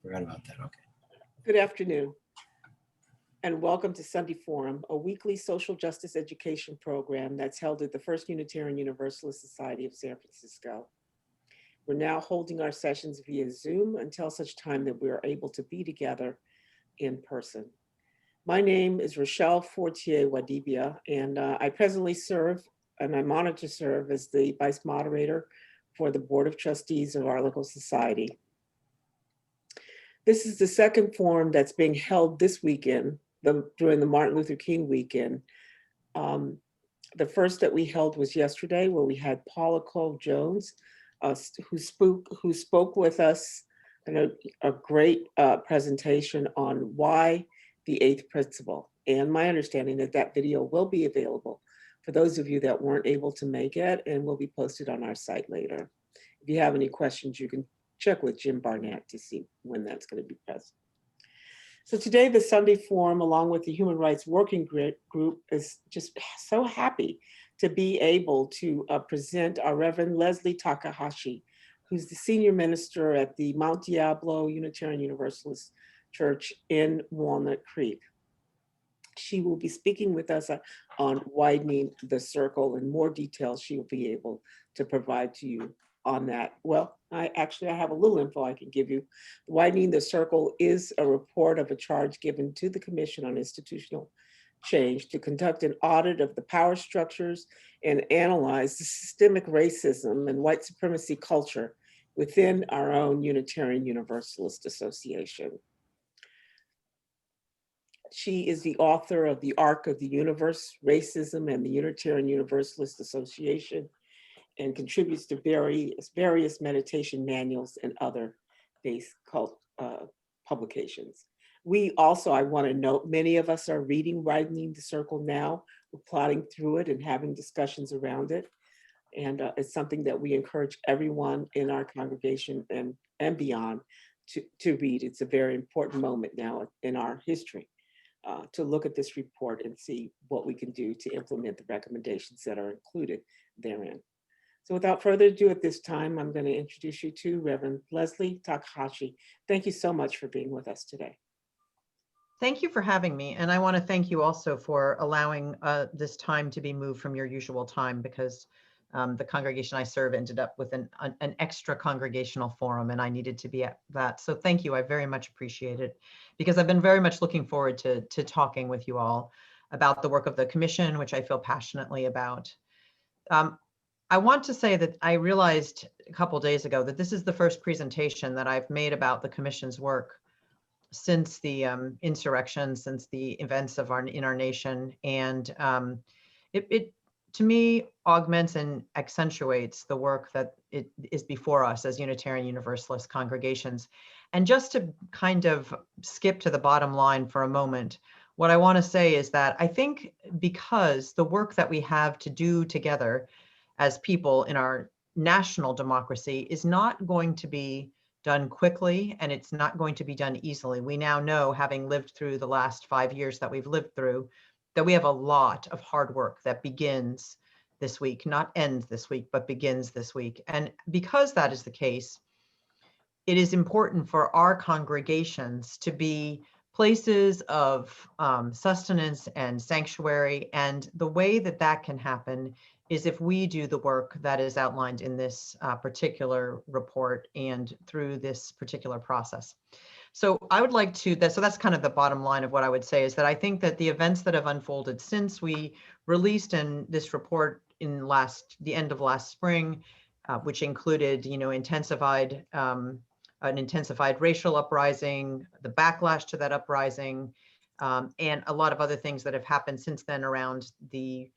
Forgot about that. Okay. Good afternoon, and welcome to Sunday Forum, a weekly social justice education program that's held at the First Unitarian Universalist Society of San Francisco. We're now holding our sessions via Zoom until such time that we are able to be together in person. My name is Rochelle Fortier Wadibia, and I presently serve, and I'm honored to serve as the Vice Moderator for the Board of Trustees of our local society. This is the second forum that's being held this weekend, during the Martin Luther King weekend. The first that we held was yesterday, where we had Paula Cole Jones, who spoke with us in a great presentation on why the eighth principle. And my understanding that video will be available for those of you that weren't able to make it, and will be posted on our site later. If you have any questions, you can check with Jim Barnett to see when that's going to be present. So today, the Sunday Forum, along with the Human Rights Working Group, is just so happy to be able to present our Reverend Leslie Takahashi, who's the senior minister at the Mt Diablo Unitarian Universalist Church in Walnut Creek. She will be speaking with us on Widening the Circle, and more details she will be able to provide to you on that. Well, I have a little info I can give you. Widening the Circle is a report of a charge given to the Commission on Institutional Change to conduct an audit of the power structures and analyze the systemic racism and white supremacy culture within our own Unitarian Universalist Association. She is the author of The Arc of the Universe, Racism and the Unitarian Universalist Association, and contributes to various meditation manuals and other base cult publications. We also, I want to note, many of us are reading Widening the Circle now. We're plotting through it and having discussions around it. And it's something that we encourage everyone in our congregation and beyond to read. It's a very important moment now in our history to look at this report and see what we can do to implement the recommendations that are included therein. So without further ado at this time, I'm going to introduce you to Reverend Leslie Takahashi. Thank you so much for being with us today. Thank you for having me. And I want to thank you also for allowing this time to be moved from your usual time, because the congregation I serve ended up with an extra congregational forum, and I needed to be at that. So thank you. I very much appreciate it, because I've been very much looking forward to talking with you all about the work of the Commission, which I feel passionately about. I want to say that I realized a couple of days ago that this is the first presentation that I've made about the Commission's work since the insurrection, since the events in our nation. And it to me augments and accentuates the work that it is before us as Unitarian Universalist congregations. And just to kind of skip to the bottom line for a moment, what I want to say is that I think because the work that we have to do together as people in our national democracy is not going to be done quickly, and it's not going to be done easily. We now know, having lived through the last 5 years that we've lived through, that we have a lot of hard work that begins this week, not ends this week, but begins this week. And because that is the case, it is important for our congregations to be places of sustenance and sanctuary. And the way that that can happen is if we do the work that is outlined in this particular report and through this particular process. So I would like to, so that's kind of the bottom line of what I would say, is that I think that the events that have unfolded since we released in this report in the end of last spring, which included, an intensified racial uprising, the backlash to that uprising, and a lot of other things that have happened since then around the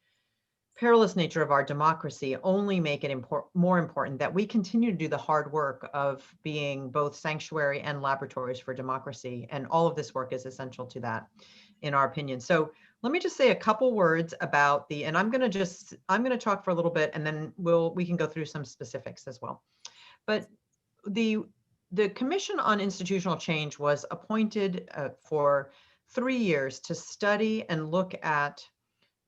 perilous nature of our democracy, only make it more important that we continue to do the hard work of being both sanctuary and laboratories for democracy. And all of this work is essential to that, in our opinion. So let me just say a couple words about and I'm going to talk for a little bit, and then we can go through some specifics as well. But the Commission on Institutional Change was appointed for 3 years to study and look at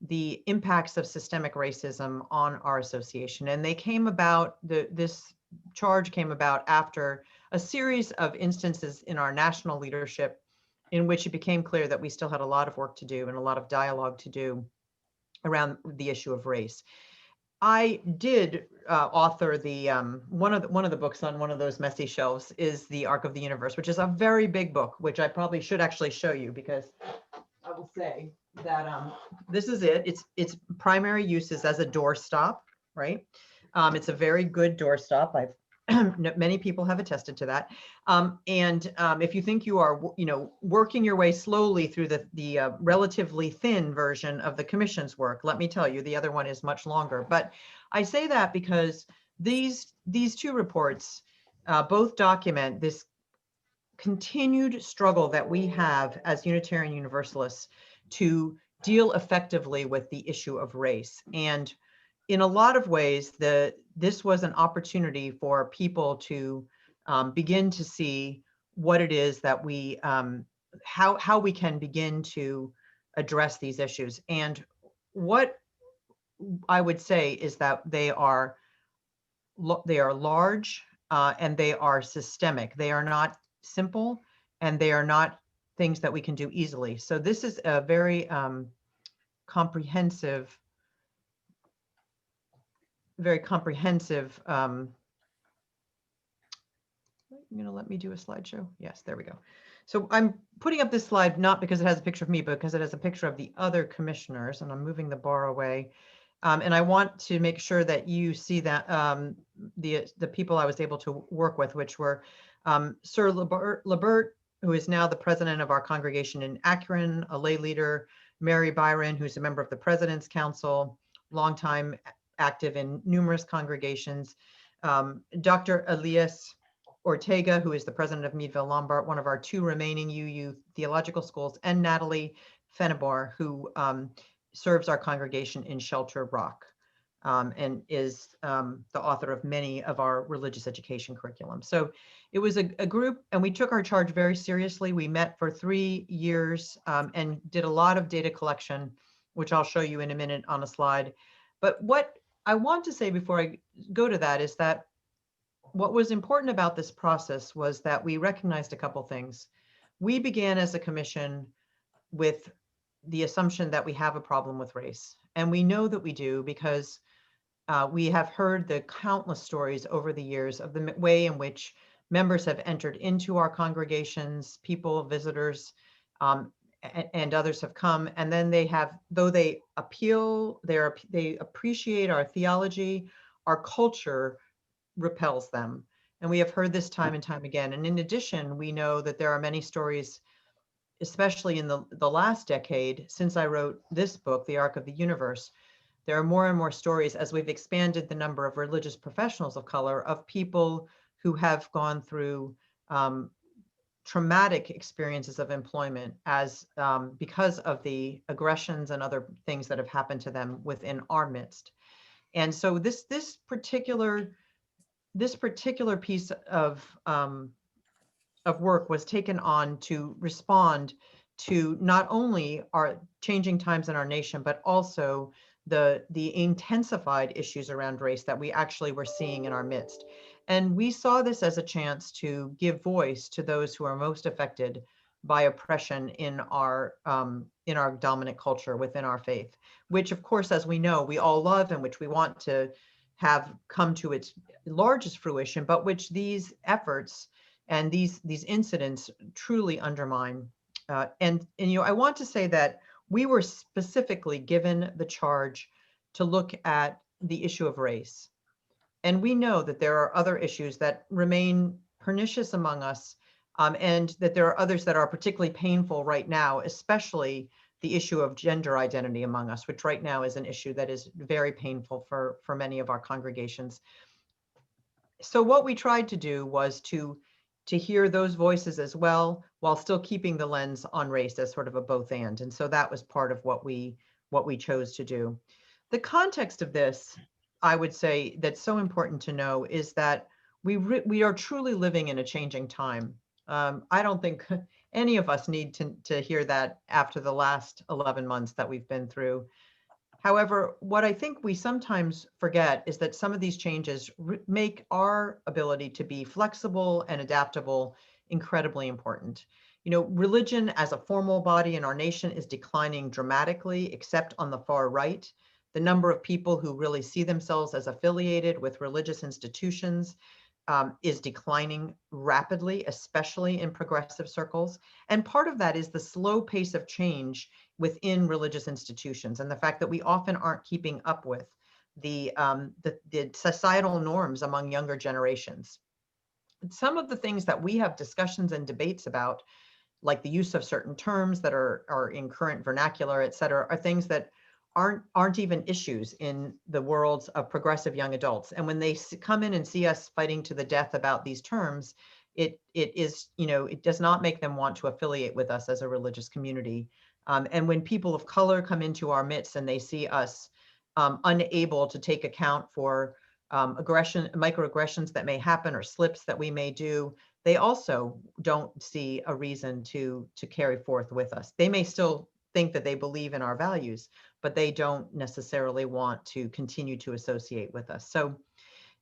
the impacts of systemic racism on our association. And they came about, this charge came about after a series of instances in our national leadership in which it became clear that we still had a lot of work to do and a lot of dialogue to do around the issue of race. I did author the one of the books on one of those messy shelves is The Arc of the Universe, which is a very big book, which I probably should actually show you, because I will say that this is it. Its primary use is as a doorstop, right? It's a very good doorstop. I've many people have attested to that. If you think you are, working your way slowly through the relatively thin version of the Commission's work, let me tell you, the other one is much longer. But I say that because these two reports both document this continued struggle that we have as Unitarian Universalists to deal effectively with the issue of race. And in a lot of ways, this was an opportunity for people to begin to see what it is that we, how we can begin to address these issues. And what I would say is that they are large and they are systemic. They are not simple, and they are not things that we can do easily. So this is a very comprehensive, you're gonna let me do a slideshow? Yes, there we go. So I'm putting up this slide not because it has a picture of me, but because it has a picture of the other commissioners, and I'm moving the bar away. And I want to make sure that you see that the people I was able to work with, which were Sir Labert, who is now the president of our congregation in Akron, a lay leader, Mary Byron, who's a member of the President's Council, longtime active in numerous congregations, Dr. Elias Ortega, who is the president of Meadville Lombard, one of our two remaining UU theological schools, and Natalie Fenimore, who serves our congregation in Shelter Rock and is the author of many of our religious education curriculum. So it was a group, and we took our charge very seriously. We met for 3 years and did a lot of data collection, which I'll show you in a minute on a slide. But what I want to say before I go to that is that what was important about this process was that we recognized a couple things. We began as a commission with the assumption that we have a problem with race. And we know that we do because we have heard the countless stories over the years of the way in which members have entered into our congregations, people, visitors, and others have come. And then they have, though they they appreciate our theology, our culture repels them. And we have heard this time and time again. And in addition, we know that there are many stories, especially in the last decade, since I wrote this book, The Arc of the Universe, there are more and more stories as we've expanded the number of religious professionals of color, of people who have gone through traumatic experiences of employment as because of the aggressions and other things that have happened to them within our midst. And so this particular piece of work was taken on to respond to not only our changing times in our nation, but also the intensified issues around race that we actually were seeing in our midst. And we saw this as a chance to give voice to those who are most affected by oppression in our dominant culture within our faith, which of course, as we know, we all love and which we want to have come to its largest fruition, but which these efforts and these incidents truly undermine. And I want to say that we were specifically given the charge to look at the issue of race. And we know that there are other issues that remain pernicious among us, and that there are others that are particularly painful right now, especially the issue of gender identity among us, which right now is an issue that is very painful for many of our congregations. So what we tried to do was to hear those voices as well, while still keeping the lens on race as sort of a both and so that was part of what we chose to do. The context of this, I would say, that's so important to know is that we are truly living in a changing time. I don't think any of us need to hear that after the last 11 months that we've been through. However, what I think we sometimes forget is that some of these changes make our ability to be flexible and adaptable incredibly important. You know, religion as a formal body in our nation is declining dramatically, except on the far right. The number of people who really see themselves as affiliated with religious institutions is declining rapidly, especially in progressive circles. And part of that is the slow pace of change within religious institutions and the fact that we often aren't keeping up with the societal norms among younger generations. Some of the things that we have discussions and debates about, like the use of certain terms that are in current vernacular, et cetera, are things that aren't even issues in the worlds of progressive young adults. And when they come in and see us fighting to the death about these terms, it is, you know, it does not make them want to affiliate with us as a religious community. And when people of color come into our midst and they see us unable to take account for microaggressions that may happen or slips that we may do, they also don't see a reason to carry forth with us. They may still think that they believe in our values, but they don't necessarily want to continue to associate with us. So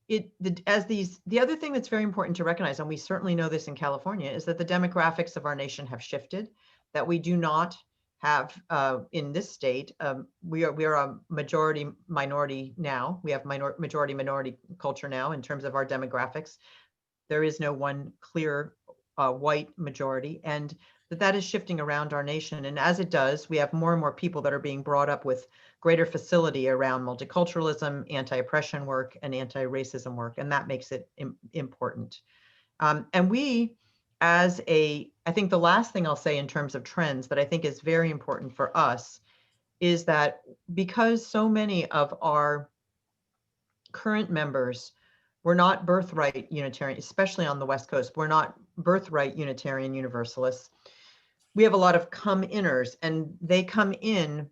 the other thing that's very important to recognize, and we certainly know this in California, is that the demographics of our nation have shifted, that we do not have in this state, we are a majority minority now. We have majority minority culture now in terms of our demographics. There is no one clear white majority, and that is shifting around our nation. And as it does, we have more and more people that are being brought up with greater facility around multiculturalism, anti-oppression work, and anti-racism work, and that makes it important. And we, I think the last thing I'll say in terms of trends that I think is very important for us is that because so many of our current members were not birthright Unitarian, especially on the West Coast, we're not birthright Unitarian Universalists. We have a lot of come-inners, and they come in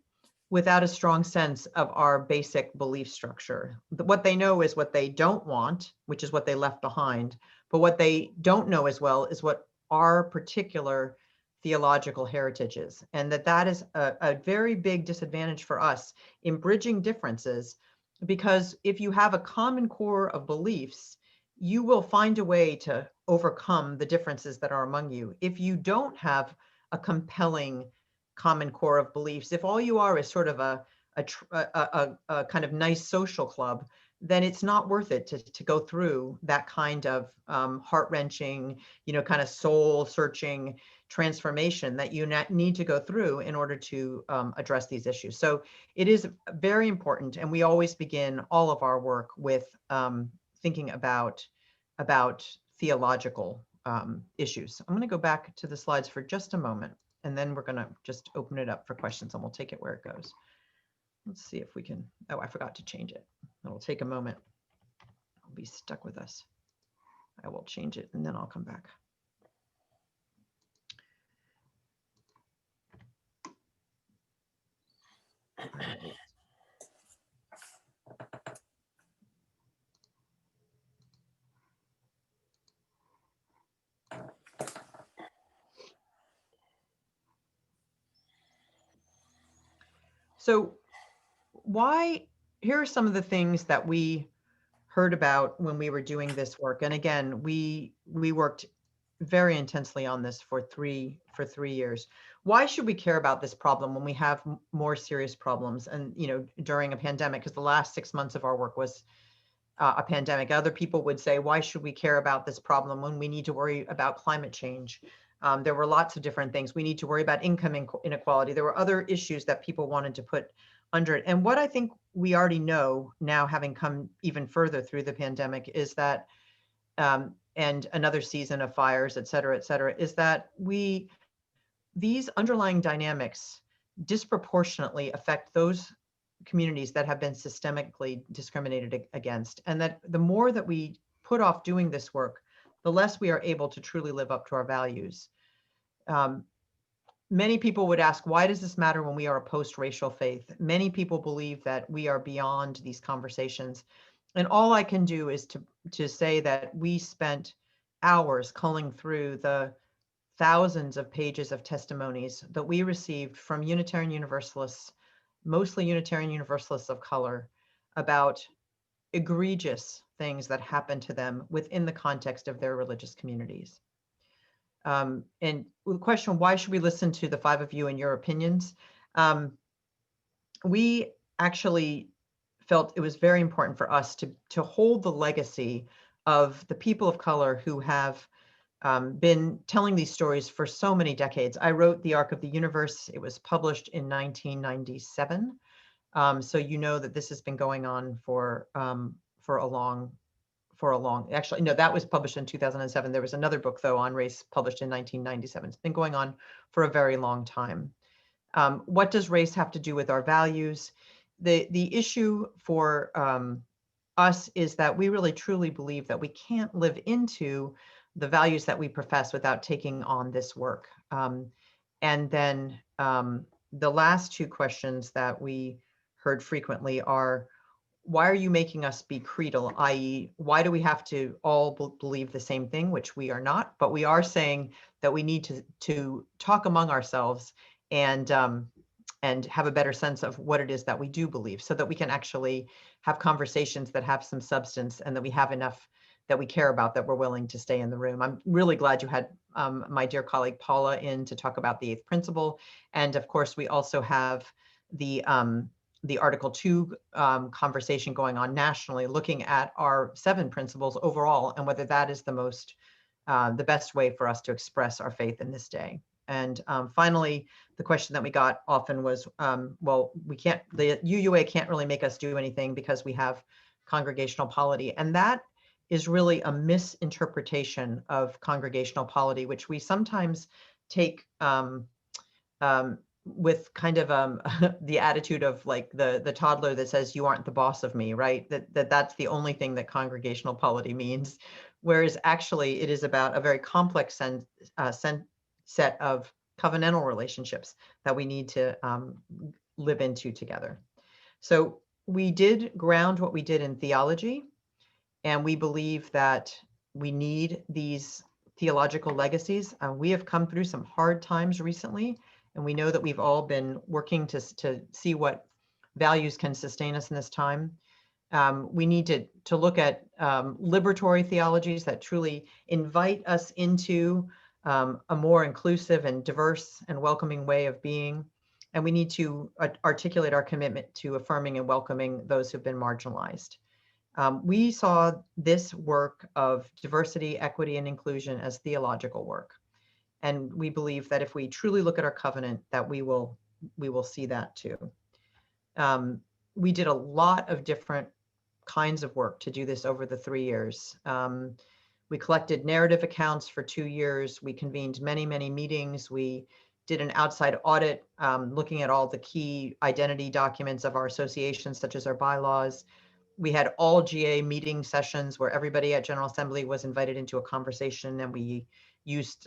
without a strong sense of our basic belief structure. What they know is what they don't want, which is what they left behind. But what they don't know as well is what our particular theological heritage is. And that is a very big disadvantage for us in bridging differences, because if you have a common core of beliefs, you will find a way to overcome the differences that are among you. If you don't have a compelling common core of beliefs, if all you are is sort of a kind of nice social club, then it's not worth it to go through that kind of heart-wrenching, kind of soul-searching transformation that you need to go through in order to address these issues. So it is very important, and we always begin all of our work with thinking about theological issues. I'm going to go back to the slides for just a moment, and then we're going to just open it up for questions, and we'll take it where it goes. Let's see if we can, oh, I forgot to change it. It'll take a moment. It'll be stuck with us. I will change it, and then I'll come back. All right. So here are some of the things that we heard about when we were doing this work. And again, we worked very intensely on this for 3 years. Why should we care about this problem when we have more serious problems? And, during a pandemic, because the last 6 months of our work was a pandemic. Other people would say, why should we care about this problem when we need to worry about climate change? There were lots of different things. We need to worry about income inequality. There were other issues that people wanted to put under it. And what I think we already know now, having come even further through the pandemic, is that, and another season of fires, et cetera, is that these underlying dynamics disproportionately affect those communities that have been systemically discriminated against. And that the more that we put off doing this work, the less we are able to truly live up to our values. Many people would ask, why does this matter when we are a post-racial faith? Many people believe that we are beyond these conversations. And all I can do is to say that we spent hours culling through the thousands of pages of testimonies that we received from Unitarian Universalists, mostly Unitarian Universalists of color, about egregious things that happen to them within the context of their religious communities. And the question, why should we listen to the five of you and your opinions? We actually felt it was very important for us to hold the legacy of the people of color who have been telling these stories for so many decades. I wrote The Arc of the Universe. It was published in 1997. So you know that this has been going on for a long, actually, no, that was published in 2007. There was another book, though, on race published in 1997. It's been going on for a very long time. What does race have to do with our values? The issue for us is that we really truly believe that we can't live into the values that we profess without taking on this work. And then the last two questions that we heard frequently are, why are you making us be creedal? I.e., why do we have to all believe the same thing, which we are not, but we are saying that we need to talk among ourselves and have a better sense of what it is that we do believe, so that we can actually have conversations that have some substance and that we have enough that we care about, that we're willing to stay in the room. I'm really glad you had my dear colleague Paula in to talk about the 8th principle. And of course, we also have the Article 2 conversation going on nationally, looking at our 7 principles overall and whether that is the best way for us to express our faith in this day. And finally, the question that we got often was, well, the UUA can't really make us do anything because we have congregational polity. And that is really a misinterpretation of congregational polity, which we sometimes take with kind of the attitude of like the toddler that says, you aren't the boss of me, right? That's the only thing that congregational polity means. Whereas actually it is about a very complex set of covenantal relationships that we need to live into together. So we did ground what we did in theology, and we believe that we need these theological legacies. We have come through some hard times recently, and we know that we've all been working to see what values can sustain us in this time. We need to look at liberatory theologies that truly invite us into a more inclusive and diverse and welcoming way of being. And we need to articulate our commitment to affirming and welcoming those who've been marginalized. We saw this work of diversity, equity, and inclusion as theological work. And we believe that if we truly look at our covenant, that we will see that too. We did a lot of different kinds of work to do this over the 3 years. We collected narrative accounts for 2 years. We convened many, many meetings. We did an outside audit, looking at all the key identity documents of our associations, such as our bylaws. We had all GA meeting sessions where everybody at General Assembly was invited into a conversation, and we used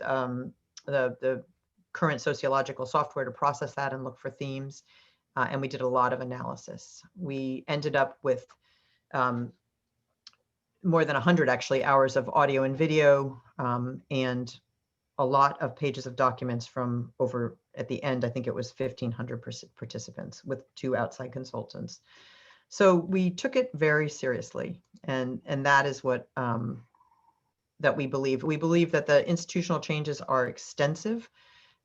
the current sociological software to process that and look for themes. And we did a lot of analysis. We ended up with more than 100 actually hours of audio and video, and a lot of pages of documents from over, at the end, I think it was 1,500 participants with 2 outside consultants. So we took it very seriously, and that is what that we believe. We believe that the institutional changes are extensive.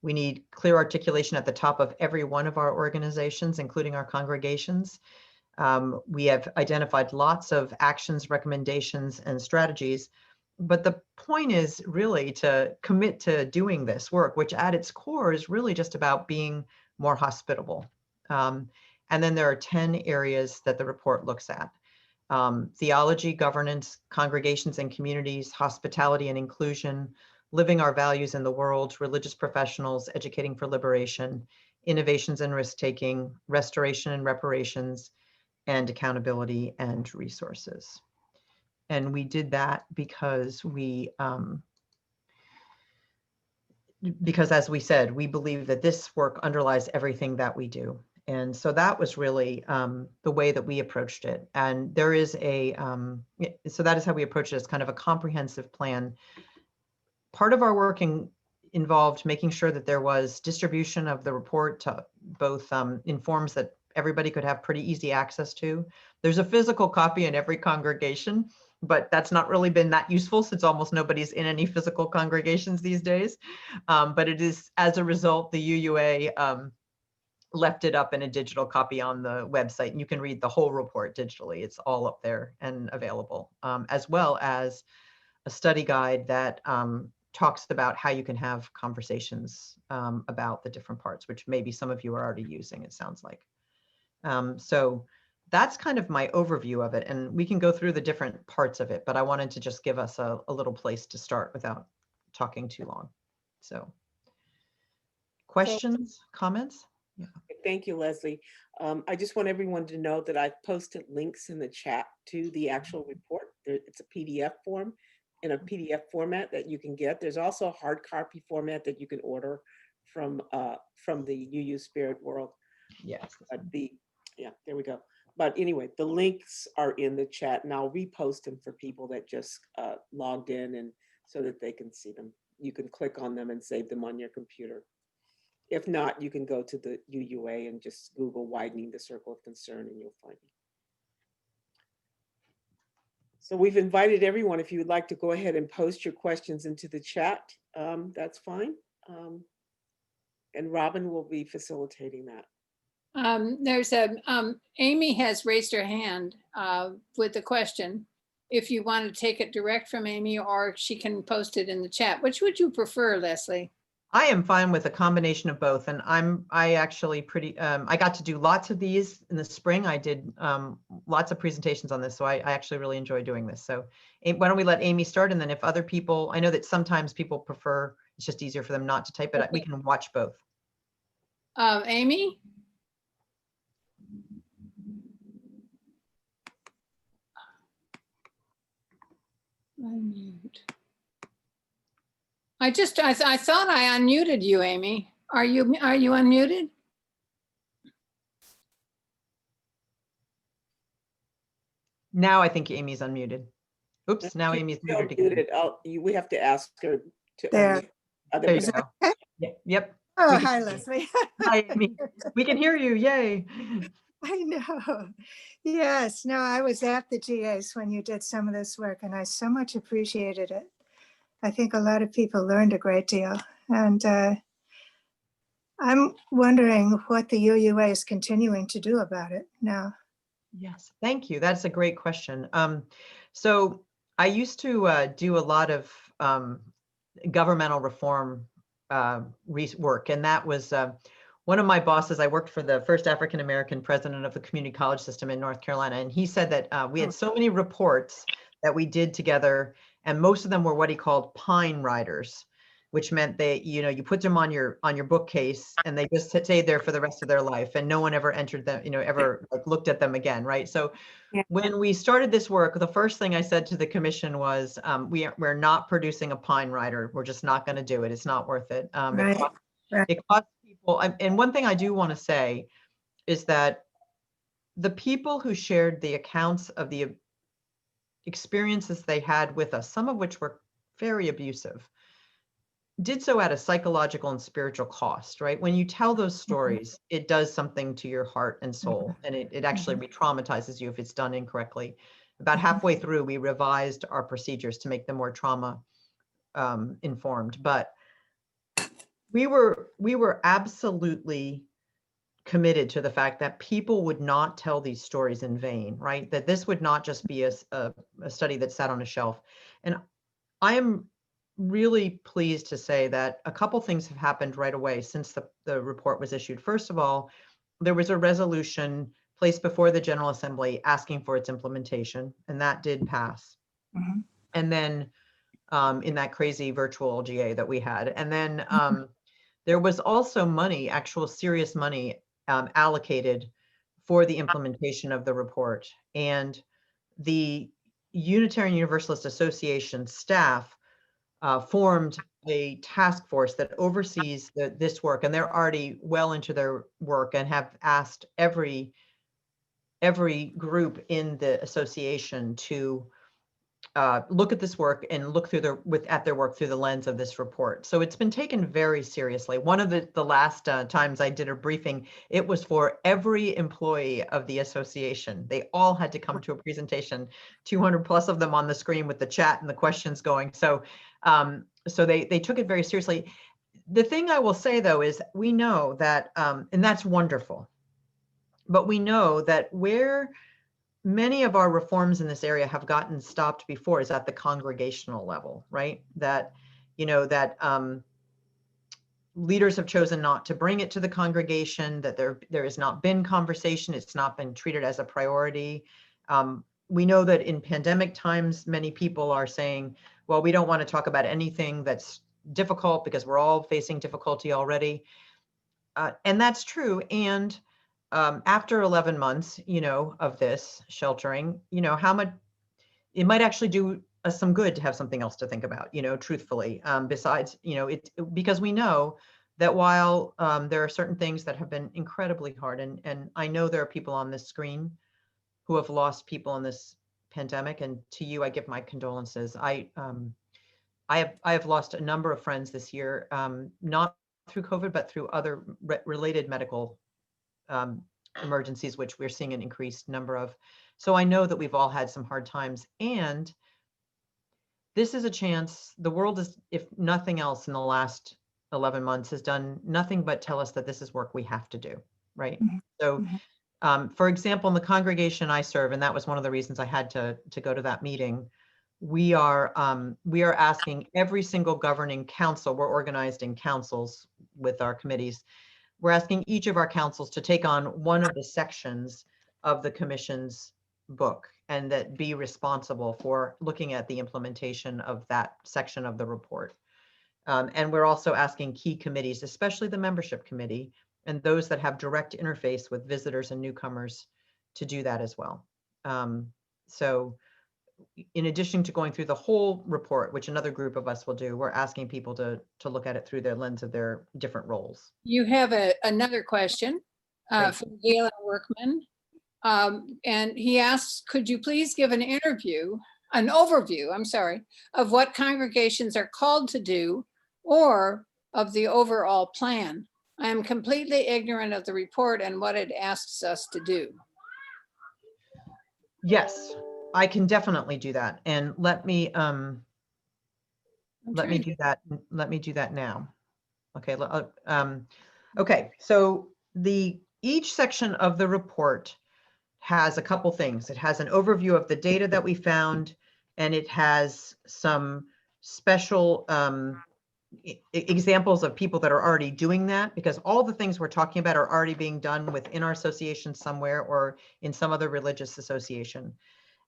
We need clear articulation at the top of every one of our organizations, including our congregations. We have identified lots of actions, recommendations, and strategies. But the point is really to commit to doing this work, which at its core is really just about being more hospitable. And then there are 10 areas that the report looks at: theology, governance, congregations and communities, hospitality and inclusion, living our values in the world, religious professionals, educating for liberation, innovations and risk-taking, restoration and reparations, and accountability and resources. And we did that because because as we said, we believe that this work underlies everything that we do. And so that was really the way that we approached it. And there is so that is how we approached it, as kind of a comprehensive plan. Part of our work involved making sure that there was distribution of the report to both in forms that everybody could have pretty easy access to. There's a physical copy in every congregation, but that's not really been that useful since almost nobody's in any physical congregations these days. But it is, as a result, the UUA left it up in a digital copy on the website, and you can read the whole report digitally. It's all up there and available, as well as a study guide that talks about how you can have conversations about the different parts, which maybe some of you are already using, it sounds like. So that's kind of my overview of it, and we can go through the different parts of it, but I wanted to just give us a little place to start without talking too long. So questions, comments? Yeah. Thank you, Leslie. I just want everyone to know that I've posted links in the chat to the actual report. It's a PDF form in a PDF format that you can get. There's also a hard copy format that you can order from the UU Spirit World. Yes. Yeah, there we go. But anyway, the links are in the chat, and I'll repost them for people that just logged in, and so that they can see them. You can click on them and save them on your computer. If not, you can go to the UUA and just Google Widening the Circle of Concern, and you'll find me. So we've invited everyone. If you would like to go ahead and post your questions into the chat, that's fine. And Robin will be facilitating that. There's Amy has raised her hand with a question. If you want to take it direct from Amy, or she can post it in the chat. Which would you prefer, Leslie? I am fine with a combination of both. And I actually I got to do lots of these in the spring. I did lots of presentations on this. So I actually really enjoy doing this. So why don't we let Amy start? And then if other people, I know that sometimes people prefer, it's just easier for them not to type it. Okay. We can watch both. Amy? Unmute. I thought I unmuted you, Amy. Are you unmuted? Now I think Amy's unmuted. Oops, now Amy's muted again. We have to ask her to there. There you go. Okay? Yep. Oh, hi, Leslie. Hi, Amy. We can hear you. Yay. I know. Yes. No, I was at the GAs when you did some of this work, and I so much appreciated it. I think a lot of people learned a great deal. And I'm wondering what the UUA is continuing to do about it now. Yes, thank you. That's a great question. So I used to do a lot of governmental reform work, and that was one of my bosses. I worked for the first African-American president of the community college system in North Carolina, and he said that we had so many reports that we did together, and most of them were what he called pine riders, which meant they, you put them on your bookcase and they just stayed there for the rest of their life, and no one ever entered them, ever like looked at them again, right? So when we started this work, the first thing I said to the commission was, we're not producing a pine rider. We're just not going to do it. It's not worth it. It costs people. And one thing I do want to say is that the people who shared the accounts of the experiences they had with us, some of which were very abusive, did so at a psychological and spiritual cost, right? When you tell those stories, it does something to your heart and soul, and it actually re-traumatizes you if it's done incorrectly. About halfway through, we revised our procedures to make them more trauma informed, but we were absolutely committed to the fact that people would not tell these stories in vain, right? That this would not just be a study that sat on a shelf. And I am really pleased to say that a couple things have happened right away since the report was issued. First of all, there was a resolution placed before the General Assembly asking for its implementation, and that did pass. And then in that crazy virtual GA that we had. And then there was also money, actual serious money allocated for the implementation of the report. And the Unitarian Universalist Association staff formed a task force that oversees this work, and they're already well into their work and have asked every group in the association to look at this work and look through at their work through the lens of this report. So it's been taken very seriously. One of the last times I did a briefing, it was for every employee of the association. They all had to come to a presentation, 200 plus of them on the screen with the chat and the questions going. So, so they took it very seriously. The thing I will say though is we know that, and that's wonderful, but we know that where many of our reforms in this area have gotten stopped before is at the congregational level, right? That, that leaders have chosen not to bring it to the congregation, that there has not been conversation, it's not been treated as a priority. We know that in pandemic times, many people are saying, well, we don't want to talk about anything that's difficult because we're all facing difficulty already. And that's true. And after 11 months, of this sheltering, how much it might actually do us some good to have something else to think about, truthfully, besides, because we know that while there are certain things that have been incredibly hard, and I know there are people on this screen who have lost people in this pandemic, and to you, I give my condolences. I have lost a number of friends this year, not through COVID, but through other related medical emergencies, which we're seeing an increased number of. So I know that we've all had some hard times, and this is a chance. The world is, if nothing else in the last 11 months, has done nothing but tell us that this is work we have to do, right? Mhm. So, for example, in the congregation I serve, and that was one of the reasons I had to go to that meeting, we are asking every single governing council, we're organized in councils with our committees, we're asking each of our councils to take on one of the sections of the commission's book and that be responsible for looking at the implementation of that section of the report. And we're also asking key committees, especially the membership committee and those that have direct interface with visitors and newcomers, to do that as well. So in addition to going through the whole report, which another group of us will do, we're asking people to look at it through their lens of their different roles. You have another question from Galen Workman. And he asks, could you please give an overview, of what congregations are called to do or of the overall plan? I am completely ignorant of the report and what it asks us to do. Yes, I can definitely do that. And let me do that. Let me do that now. Okay. Okay. So each section of the report has a couple things. It has an overview of the data that we found, and it has some special examples of people that are already doing that, because all the things we're talking about are already being done within our association somewhere or in some other religious association.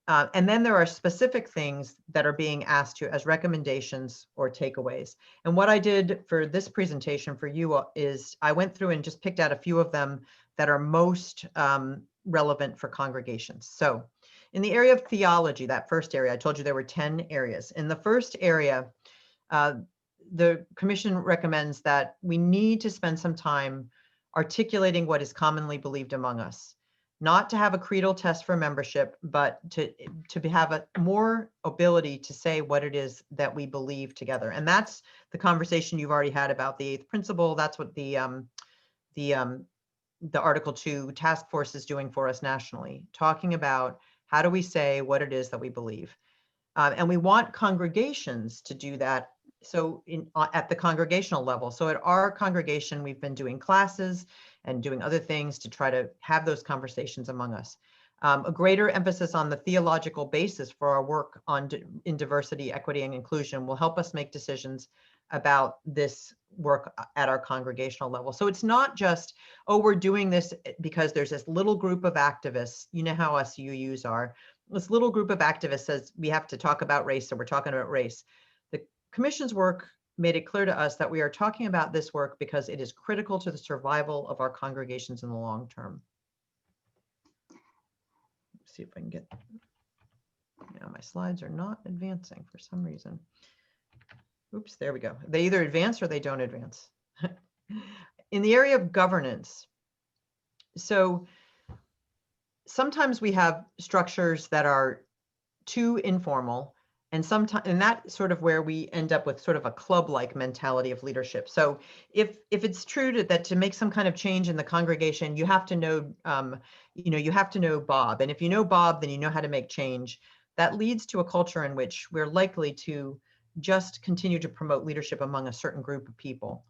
And then there are specific things that are being asked you as recommendations or takeaways. And what I did for this presentation for you is I went through and just picked out a few of them that are most relevant for congregations. So in the area of theology, that first area, I told you there were 10 areas. In the first area, the commission recommends that we need to spend some time articulating what is commonly believed among us. Not to have a creedal test for membership, but to have a more ability to say what it is that we believe together. And that's the conversation you've already had about the eighth principle. That's what the Article 2 task force is doing for us nationally, talking about how do we say what it is that we believe. And we want congregations to do that. So at the congregational level. So at our congregation, we've been doing classes and doing other things to try to have those conversations among us. A greater emphasis on the theological basis for our work in diversity, equity, and inclusion will help us make decisions about this work at our congregational level. So it's not just, oh, we're doing this because there's this little group of activists. You know how us UUs are. This little group of activists says we have to talk about race, so we're talking about race. The commission's work made it clear to us that we are talking about this work because it is critical to the survival of our congregations in the long term. Let's see if I can get, now my slides are not advancing for some reason. Oops, there we go. They either advance or they don't advance. In the area of governance, so sometimes we have structures that are too informal And sometimes, and that's sort of where we end up with sort of a club-like mentality of leadership. So if it's true that to make some kind of change in the congregation, you have to know, you have to know Bob. And if you know Bob, then you know how to make change. That leads to a culture in which we're likely to just continue to promote leadership among a certain group of people.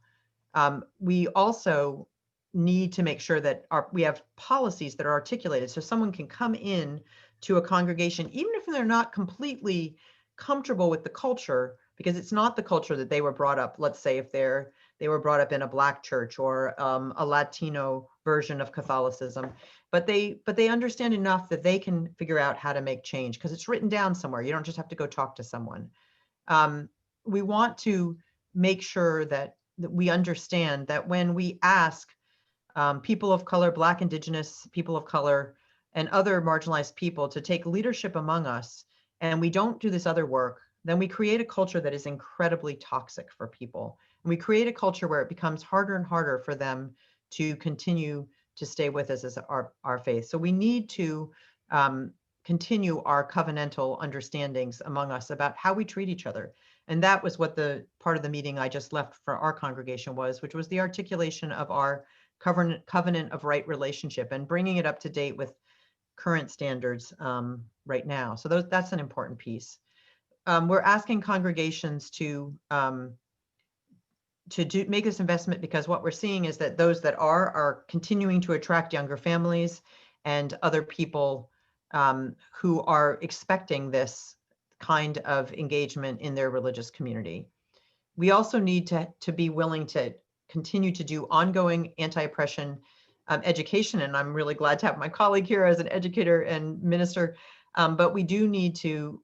We also need to make sure that we have policies that are articulated so someone can come in to a congregation, even if they're not completely comfortable with the culture, because it's not the culture that they were brought up. Let's say if they were brought up in a Black church or a Latino version of Catholicism, but they understand enough that they can figure out how to make change because it's written down somewhere. You don't just have to go talk to someone. We want to make sure that we understand that when we ask people of color, Black, Indigenous people of color, and other marginalized people to take leadership among us, and we don't do this other work, then we create a culture that is incredibly toxic for people. And we create a culture where it becomes harder and harder for them to continue to stay with us as our faith. So we need to continue our covenantal understandings among us about how we treat each other. And that was what the part of the meeting I just left for our congregation was, which was the articulation of our covenant of right relationship and bringing it up to date with current standards right now. So that's an important piece. We're asking congregations to make this investment because what we're seeing is that those that are continuing to attract younger families and other people who are expecting this kind of engagement in their religious community. We also need to be willing to continue to do ongoing anti-oppression education. And I'm really glad to have my colleague here as an educator and minister. But we do need to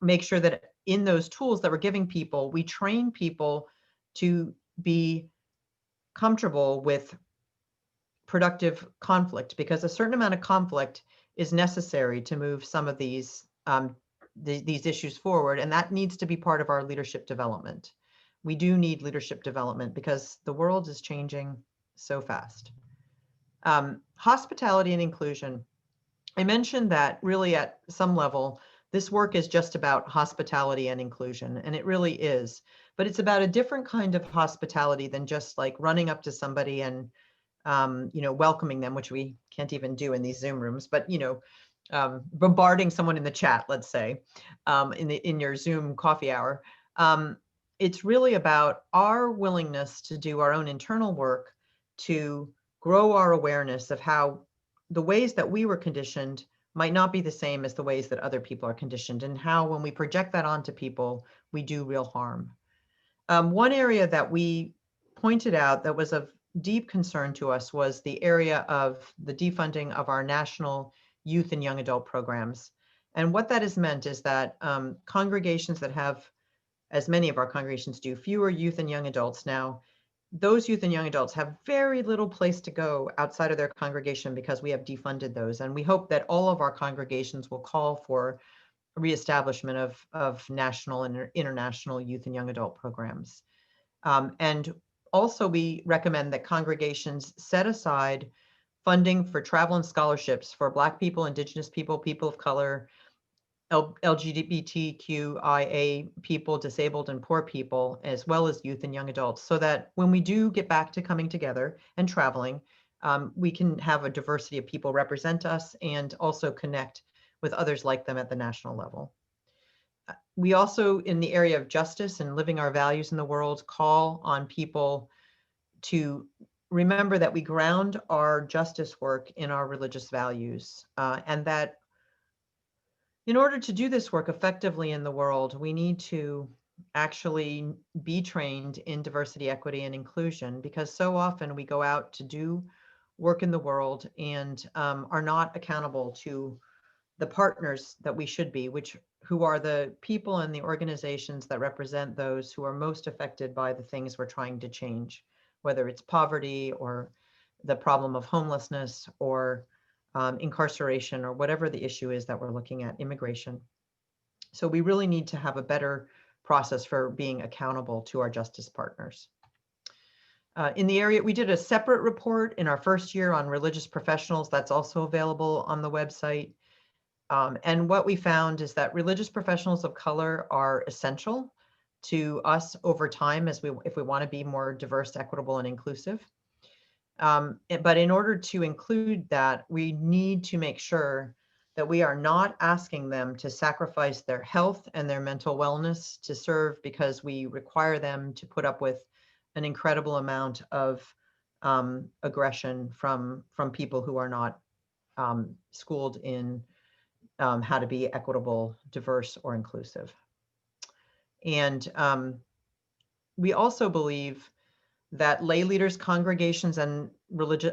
make sure that in those tools that we're giving people, we train people to be comfortable with productive conflict, because a certain amount of conflict is necessary to move some of these issues forward. And that needs to be part of our leadership development. We do need leadership development because the world is changing so fast. Hospitality and inclusion. I mentioned that really at some level, this work is just about hospitality and inclusion, and it really is. But it's about a different kind of hospitality than just like running up to somebody and welcoming them, which we can't even do in these Zoom rooms, but bombarding someone in the chat, let's say, in your Zoom coffee hour. It's really about our willingness to do our own internal work to grow our awareness of how the ways that we were conditioned might not be the same as the ways that other people are conditioned, and how when we project that onto people, we do real harm. One area that we pointed out that was of deep concern to us was the area of the defunding of our national youth and young adult programs. And what that has meant is that congregations that have, as many of our congregations do, fewer youth and young adults now, those youth and young adults have very little place to go outside of their congregation because we have defunded those. And we hope that all of our congregations will call for reestablishment of national and international youth and young adult programs. And also we recommend that congregations set aside funding for travel and scholarships for Black people, Indigenous people, people of color, LGBTQIA people, disabled and poor people, as well as youth and young adults, so that when we do get back to coming together and traveling, we can have a diversity of people represent us and also connect with others like them at the national level. We also, in the area of justice and living our values in the world, call on people to remember that we ground our justice work in our religious values, and that in order to do this work effectively in the world, we need to actually be trained in diversity, equity, and inclusion, because so often we go out to do work in the world and are not accountable to the partners that we should be, who are the people and the organizations that represent those who are most affected by the things we're trying to change, whether it's poverty or the problem of homelessness or incarceration or whatever the issue is that we're looking at, immigration. So we really need to have a better process for being accountable to our justice partners. In the area, we did a separate report in our first year on religious professionals. That's also available on the website. And what we found is that religious professionals of color are essential to us over time if we want to be more diverse, equitable, and inclusive. But in order to include that, we need to make sure that we are not asking them to sacrifice their health and their mental wellness to serve, because we require them to put up with an incredible amount of aggression from people who are not schooled in how to be equitable, diverse, or inclusive. And we also believe that lay leaders, congregations, and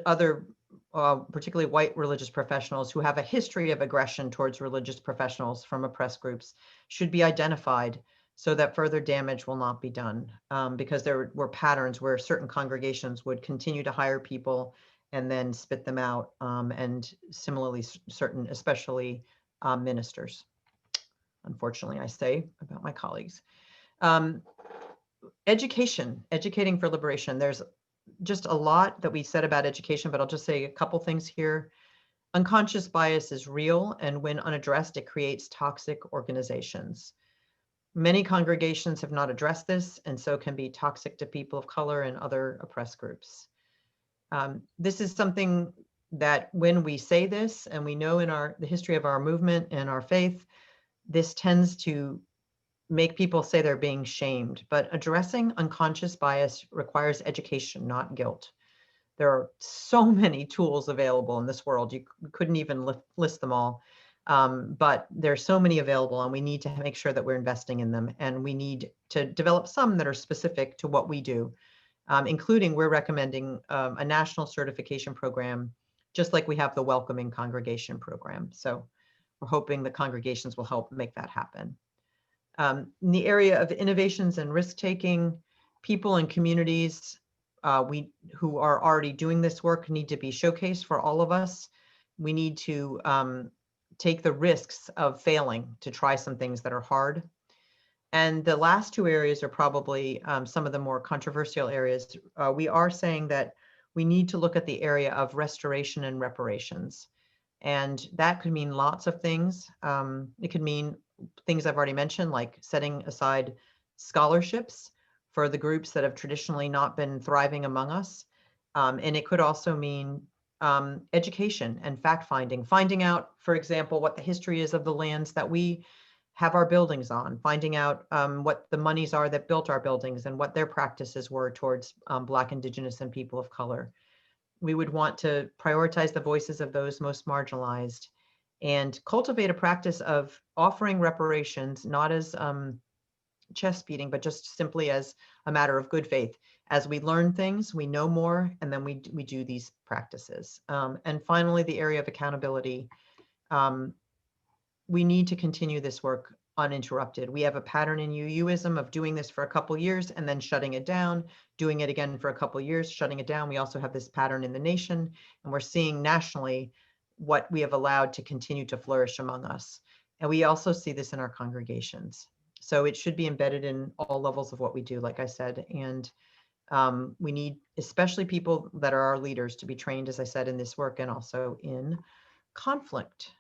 other, particularly white religious professionals who have a history of aggression towards religious professionals from oppressed groups should be identified so that further damage will not be done. Because there were patterns where certain congregations would continue to hire people and then spit them out, and similarly certain, especially ministers. Unfortunately, I say about my colleagues. Educating for liberation. There's just a lot that we said about education, but I'll just say a couple things here. Unconscious bias is real, and when unaddressed, it creates toxic organizations. Many congregations have not addressed this, and so can be toxic to people of color and other oppressed groups. This is something that when we say this, and we know in the history of our movement and our faith, this tends to make people say they're being shamed, but addressing unconscious bias requires education, not guilt. There are so many tools available in this world. You couldn't even list them all, but there's so many available, and we need to make sure that we're investing in them. And we need to develop some that are specific to what we do, including we're recommending a national certification program, just like we have the Welcoming Congregation program. So we're hoping the congregations will help make that happen. In the area of innovations and risk-taking, people and communities who are already doing this work need to be showcased for all of us. We need to take the risks of failing to try some things that are hard. And the last two areas are probably some of the more controversial areas. We are saying that we need to look at the area of restoration and reparations. And that could mean lots of things. It could mean things I've already mentioned, like setting aside scholarships for the groups that have traditionally not been thriving among us. And it could also mean education and fact-finding, finding out, for example, what the history is of the lands that we have our buildings on, finding out what the monies are that built our buildings and what their practices were towards Black, Indigenous, and people of color. We would want to prioritize the voices of those most marginalized and cultivate a practice of offering reparations, not as chest beating, but just simply as a matter of good faith. As we learn things, we know more, and then we do these practices. And finally, the area of accountability. We need to continue this work uninterrupted. We have a pattern in UUism of doing this for a couple years and then shutting it down, doing it again for a couple years, shutting it down. We also have this pattern in the nation, and we're seeing nationally what we have allowed to continue to flourish among us. And we also see this in our congregations. So it should be embedded in all levels of what we do, like I said. And we need, especially people that are our leaders, to be trained, as I said, in this work, and also in conflict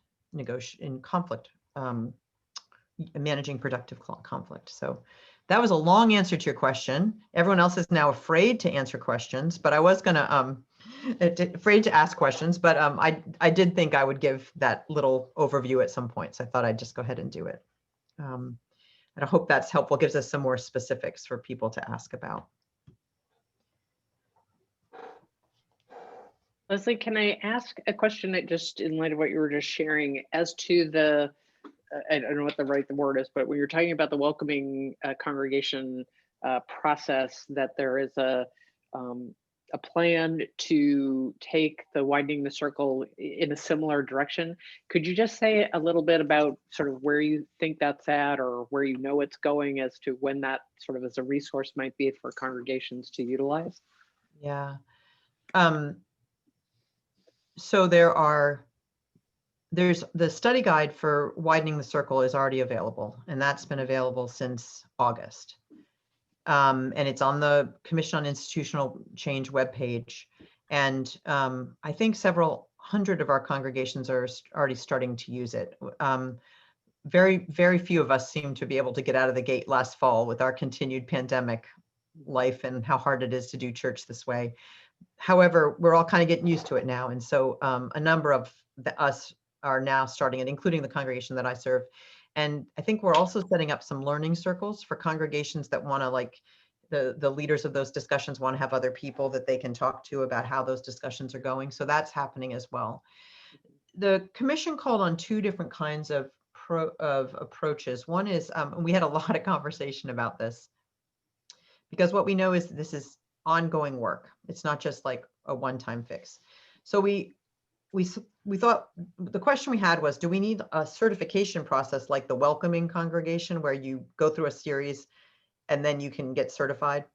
managing productive conflict. So that was a long answer to your question. Everyone else is now afraid to answer questions, but I was gonna afraid to ask questions, but I did think I would give that little overview at some point. So I thought I'd just go ahead and do it. And I hope that's helpful, gives us some more specifics for people to ask about. Leslie, can I ask a question that just in light of what you were just sharing as to the, I don't know what the right word is, but when you're talking about the welcoming congregation process, that there is a plan to take the Widening the Circle in a similar direction. Could you just say a little bit about sort of where you think that's at, or where you know it's going, as to when that sort of as a resource might be for congregations to utilize? Yeah. So there's the study guide for Widening the Circle is already available, and that's been available since August. And it's on the Commission on Institutional Change webpage. And I think several 100 of our congregations are already starting to use it. Very, very few of us seem to be able to get out of the gate last fall with our continued pandemic life and how hard it is to do church this way. However, we're all kind of getting used to it now. And so a number of us are now starting it, including the congregation that I serve. And I think we're also setting up some learning circles for congregations that want to, like, the leaders of those discussions want to have other people that they can talk to about how those discussions are going. So that's happening as well. The commission called on two different kinds of approaches. One is, we had a lot of conversation about this, because what we know is this is ongoing work. It's not just like a one-time fix. So we thought the question we had was, do we need a certification process like the welcoming congregation where you go through a series and then you can get certified?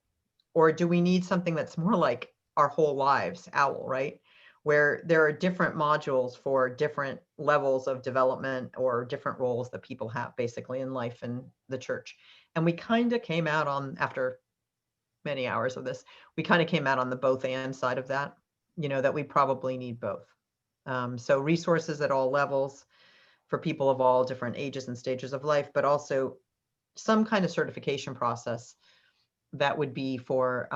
Or do we need something that's more like our whole lives, OWL, right? Where there are different modules for different levels of development or different roles that people have basically in life and the church. And we kind of came out on, after many hours of this, we kind of came out on the both and side of that, that we probably need both. So resources at all levels for people of all different ages and stages of life, but also some kind of certification process that would be for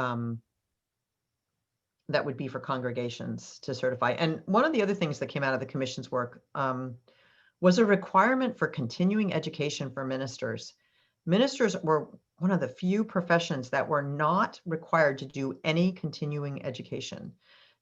congregations to certify. And one of the other things that came out of the commission's work was a requirement for continuing education for ministers. Ministers were one of the few professions that were not required to do any continuing education.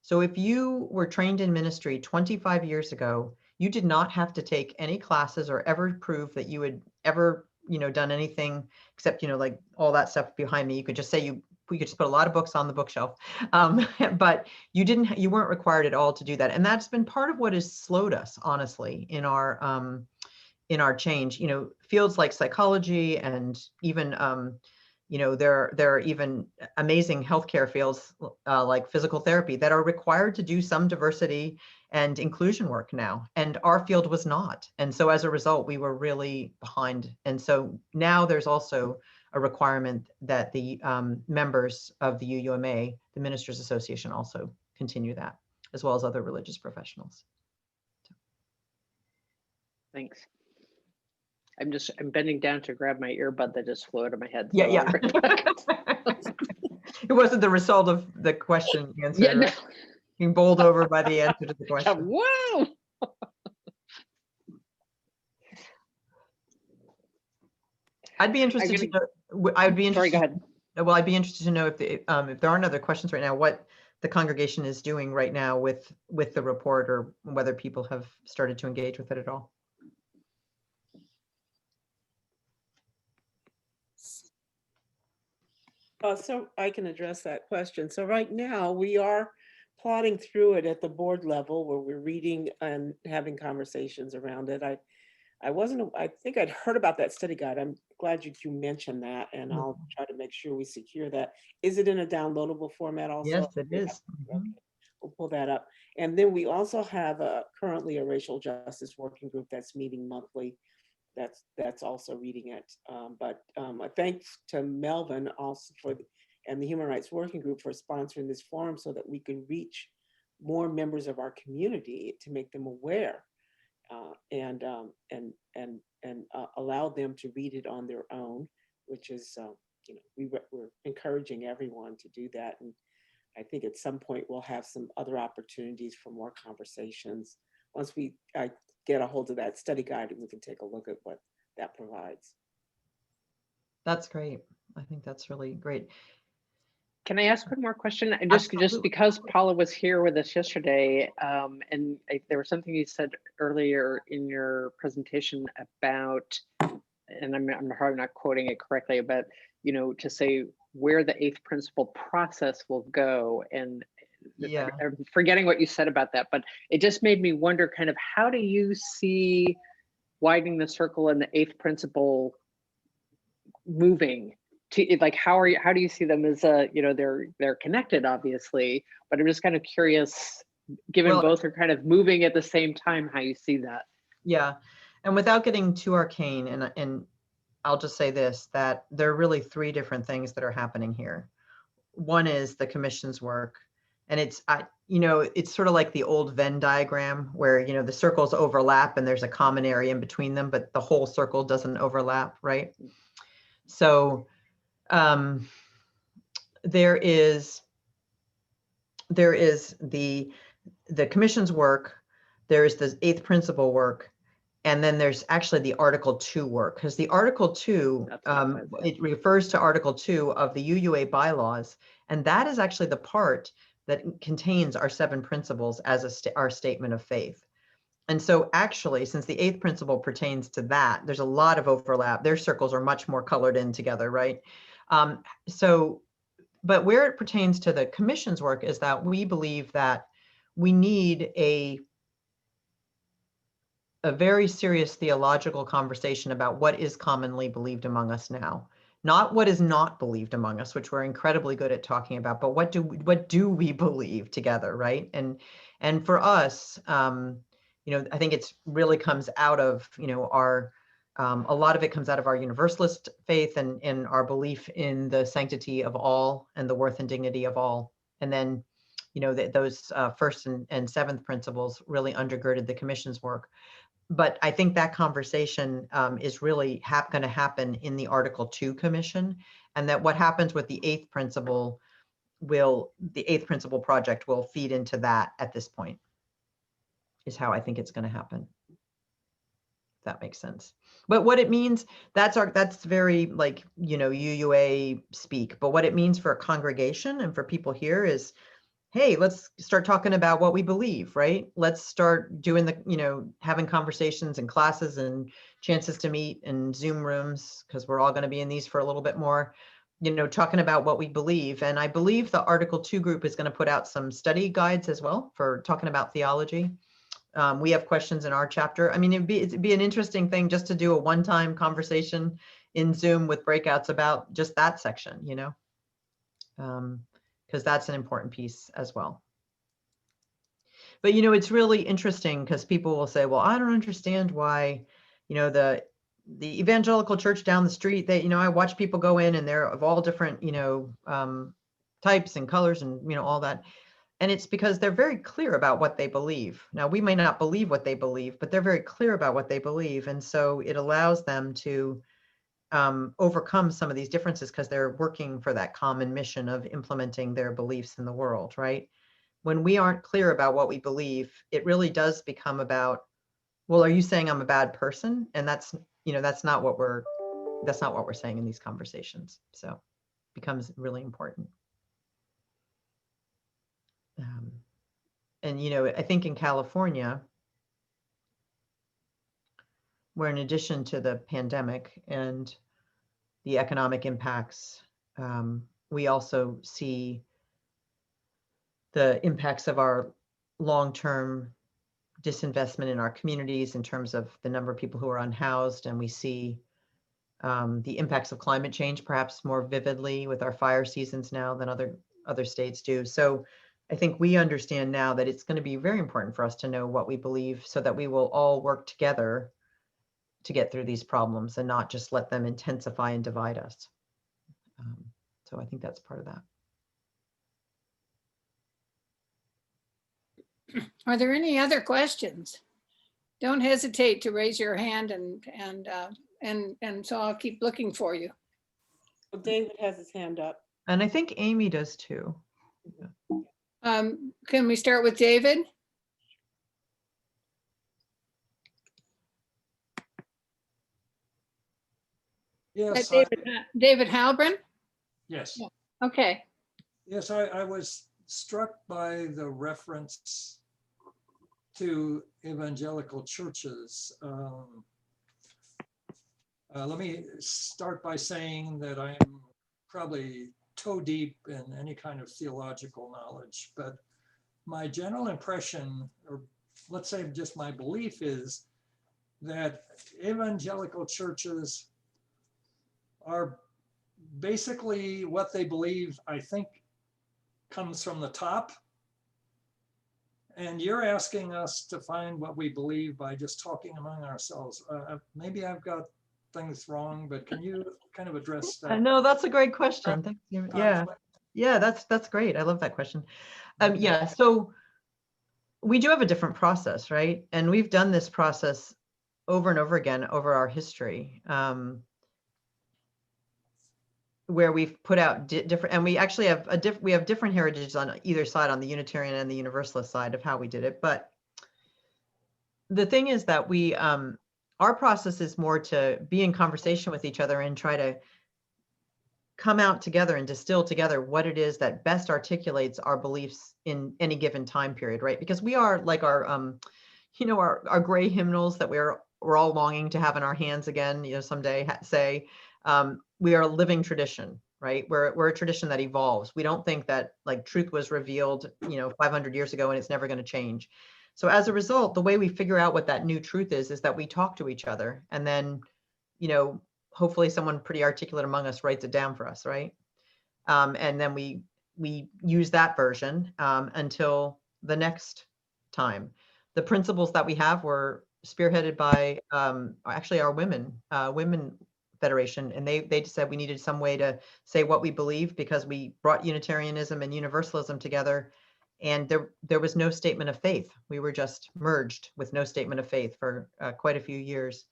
So if you were trained in ministry 25 years ago, you did not have to take any classes or ever prove that you had ever, done anything except, like all that stuff behind me. You could just say we could just put a lot of books on the bookshelf, but you weren't required at all to do that. And that's been part of what has slowed us, honestly, in our change. Fields like psychology and even, there are even amazing healthcare fields like physical therapy that are required to do some diversity and inclusion work now. And our field was not. And so as a result, we were really behind. And so now there's also a requirement that the members of the UUMA, the Ministers Association, also continue that, as well as other religious professionals. Thanks. I'm bending down to grab my earbud that just flew out of my head. Yeah, yeah. It wasn't the result of the question answer. Yeah, no. Right? Being bowled over by the answer to the question. Wow. I'd be interested to know. I'd be interested. Sorry, go ahead. Well, I'd be interested to know if there aren't other questions right now, what the congregation is doing right now with the report, or whether people have started to engage with it at all. So I can address that question. So right now we are plotting through it at the board level, where we're reading and having conversations around it. I think I'd heard about that study guide. I'm glad you mentioned that, and I'll try to make sure we secure that. Is it in a downloadable format also? Yes, it is. Okay. We'll pull that up. And then we also have currently a racial justice working group that's meeting monthly. That's also reading it. But thanks to Melvin also and the Human Rights Working Group for sponsoring this forum, so that we can reach more members of our community to make them aware and allow them to read it on their own, which is we're encouraging everyone to do that. And I think at some point we'll have some other opportunities for more conversations. Once we get a hold of that study guide, and we can take a look at what that provides. That's great. I think that's really great. Can I ask one more question? And just because Paula was here with us yesterday, and there was something you said earlier in your presentation about, and I'm probably not quoting it correctly, but to say where the eighth principle process will go, and yeah, I'm forgetting what you said about that, but it just made me wonder, kind of, how do you see widening the circle and the eighth principle moving? Like, how do you see them as they're connected, obviously, but I'm just kind of curious, given both are kind of moving at the same time, how you see that. Yeah, and without getting too arcane, and I'll just say this, that there are really three different things that are happening here. One is the commission's work, And it's, it's sort of like the old Venn diagram where, the circles overlap and there's a common area in between them, but the whole circle doesn't overlap, right? So there is the commission's work, there is the eighth principle work, and then there's actually the Article 2 work, because the Article 2, it refers to Article 2 of the UUA bylaws, and that is actually the part that contains our 7 principles as our statement of faith. And so actually, since the eighth principle pertains to that, there's a lot of overlap. Their circles are much more colored in together, right? But where it pertains to the commission's work is that we believe that we need a very serious theological conversation about what is commonly believed among us now, not what is not believed among us, which we're incredibly good at talking about, but what do we believe together, right? And for us, I think it's really comes out of our a lot of it comes out of our Universalist faith and our belief in the sanctity of all and the worth and dignity of all, and then those first and seventh principles really undergirded the commission's work. But I think that conversation is really going to happen in the Article 2 commission, and that what happens with the eighth principle project will feed into that at this point, is how I think it's going to happen. If that makes sense. But what it means, that's very like, UUA speak, but what it means for a congregation and for people here is, hey, let's start talking about what we believe, right? Let's start doing having conversations and classes and chances to meet in Zoom rooms, because we're all going to be in these for a little bit more, talking about what we believe. And I believe the Article 2 group is going to put out some study guides as well for talking about theology. We have questions in our chapter. I mean, it'd be an interesting thing just to do a one-time conversation in Zoom with breakouts about just that section, because that's an important piece as well. But, it's really interesting because people will say, well, I don't understand why, the Evangelical Church down the street, I watch people go in and they're of all different, types and colors and, all that. And it's because they're very clear about what they believe. Now, we may not believe what they believe, but they're very clear about what they believe. And so it allows them to overcome some of these differences because they're working for that common mission of implementing their beliefs in the world, right? When we aren't clear about what we believe, it really does become about, well, are you saying I'm a bad person? And that's not what we're saying in these conversations. So it becomes really important. And, I think in California, where in addition to the pandemic and the economic impacts, we also see the impacts of our long-term disinvestment in our communities in terms of the number of people who are unhoused, and we see the impacts of climate change perhaps more vividly with our fire seasons now than other states do. So I think we understand now that it's going to be very important for us to know what we believe so that we will all work together to get through these problems and not just let them intensify and divide us. So I think that's part of that. Are there any other questions? Don't hesitate to raise your hand and so I'll keep looking for you. Well, David has his hand up. And I think Amy does too. Can we start with David? Yes. David Halbrin? Yes. Yeah. Okay. Yes, I was struck by the reference to evangelical churches. Let me start by saying that I'm probably toe deep in any kind of theological knowledge, but my general impression, or let's say just my belief, is that evangelical churches are basically what they believe, I think, comes from the top. And you're asking us to find what we believe by just talking among ourselves. Maybe I've got things wrong, but can you kind of address that? No, that's a great question. Thank you. Yeah. conflict? Yeah, that's great. I love that question. Yeah, so we do have a different process, right? And we've done this process over and over again over our history, where we've put out different, and we actually have we have different heritages on either side, on the Unitarian and the Universalist side of how we did it. But the thing is that we, our process is more to be in conversation with each other and try to come out together and distill together what it is that best articulates our beliefs in any given time period, right? Because we are like our, you know, our gray hymnals that we're all longing to have in our hands again, you know, someday say, we are a living tradition, right? We're a tradition that evolves. We don't think that like truth was revealed, you know, 500 years ago and it's never going to change. So as a result, the way we figure out what that new truth is that we talk to each other, and then, you know, hopefully someone pretty articulate among us writes it down for us, right? And then we use that version until the next time. The principles that we have were spearheaded by actually our women federation, and they said we needed some way to say what we believe, because we brought Unitarianism and Universalism together, and there was no statement of faith. We were just merged with no statement of faith for quite a few years.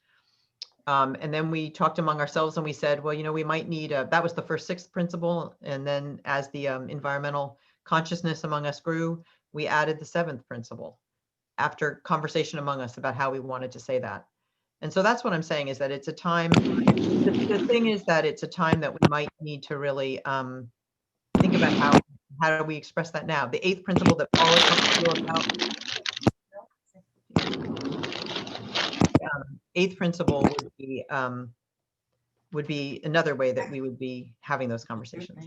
And then we talked among ourselves and we said, well, you know, we might need that was the first 6th principle. And then as the environmental consciousness among us grew, we added the 7th principle after conversation among us about how we wanted to say that. And so that's what I'm saying, is that it's a time, the thing is that it's a time that we might need to really think about how do we express that now. The 8th principle that Paul is talking about, 8th principle would be another way that we would be having those conversations.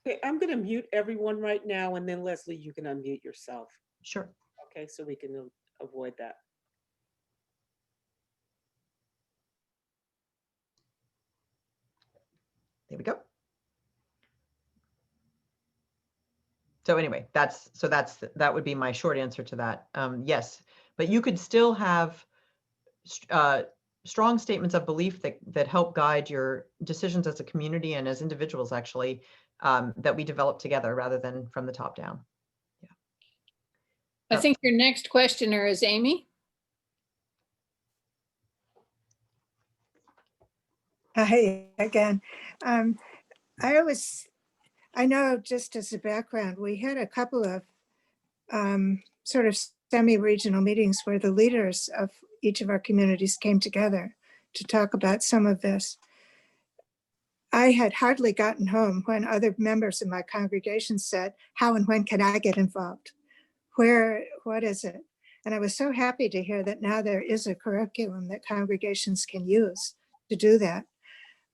Okay, I'm going to mute everyone right now, and then Leslie, you can unmute yourself. Sure. Okay, so we can avoid that. There we go. So anyway, that would be my short answer to that. Yes, but you could still have strong statements of belief that help guide your decisions as a community and as individuals, actually, that we develop together rather than from the top down. Yeah. I think your next questioner is Amy. Hi again. I know, just as a background, we had a couple of sort of semi-regional meetings where the leaders of each of our communities came together to talk about some of this. I had hardly gotten home when other members of my congregation said, how and when can I get involved? What is it? And I was so happy to hear that now there is a curriculum that congregations can use to do that.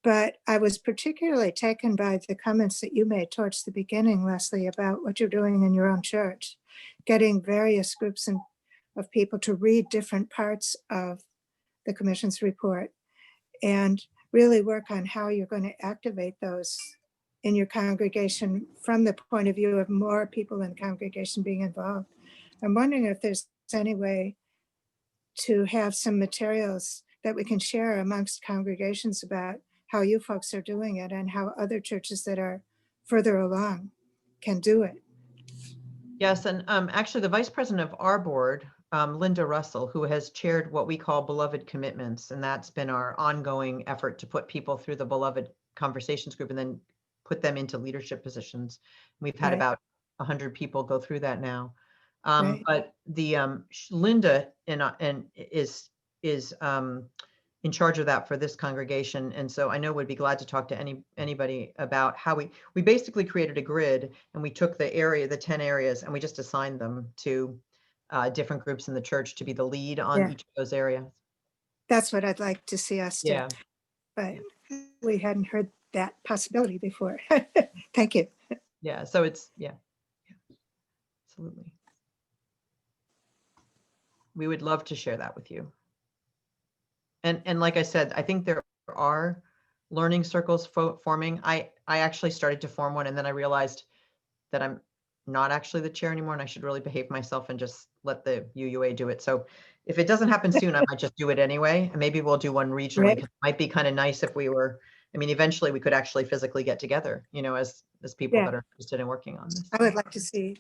But I was particularly taken by the comments that you made towards the beginning, Leslie, about what you're doing in your own church, getting various groups of people to read different parts of the commission's report and really work on how you're going to activate those in your congregation from the point of view of more people in the congregation being involved. I'm wondering if there's any way to have some materials that we can share amongst congregations about how you folks are doing it and how other churches that are further along can do it. Yes, and actually the vice president of our board, Linda Russell, who has chaired what we call Beloved Commitments, and that's been our ongoing effort to put people through the Beloved Conversations group and then put them into leadership positions. We've had about 100 people go through that now. But the Linda is in charge of that for this congregation, and so I know would be glad to talk to anybody about how we basically created a grid, and we took the 10 areas, and we just assigned them to different groups in the church to be the lead on each of those areas. That's what I'd like to see us do. But we hadn't heard that possibility before. Thank you. Yeah, so it's absolutely. We would love to share that with you. And like I said, I think there are learning circles forming. I actually started to form one, and then I realized that I'm not actually the chair anymore, and I should really behave myself and just let the UUA do it. So if it doesn't happen soon, I might just do it anyway. And maybe we'll do one regionally. It might be kind of nice if we were, I mean, eventually we could actually physically get together, you know, as as people Yeah. that are interested in working on this. I would like to see,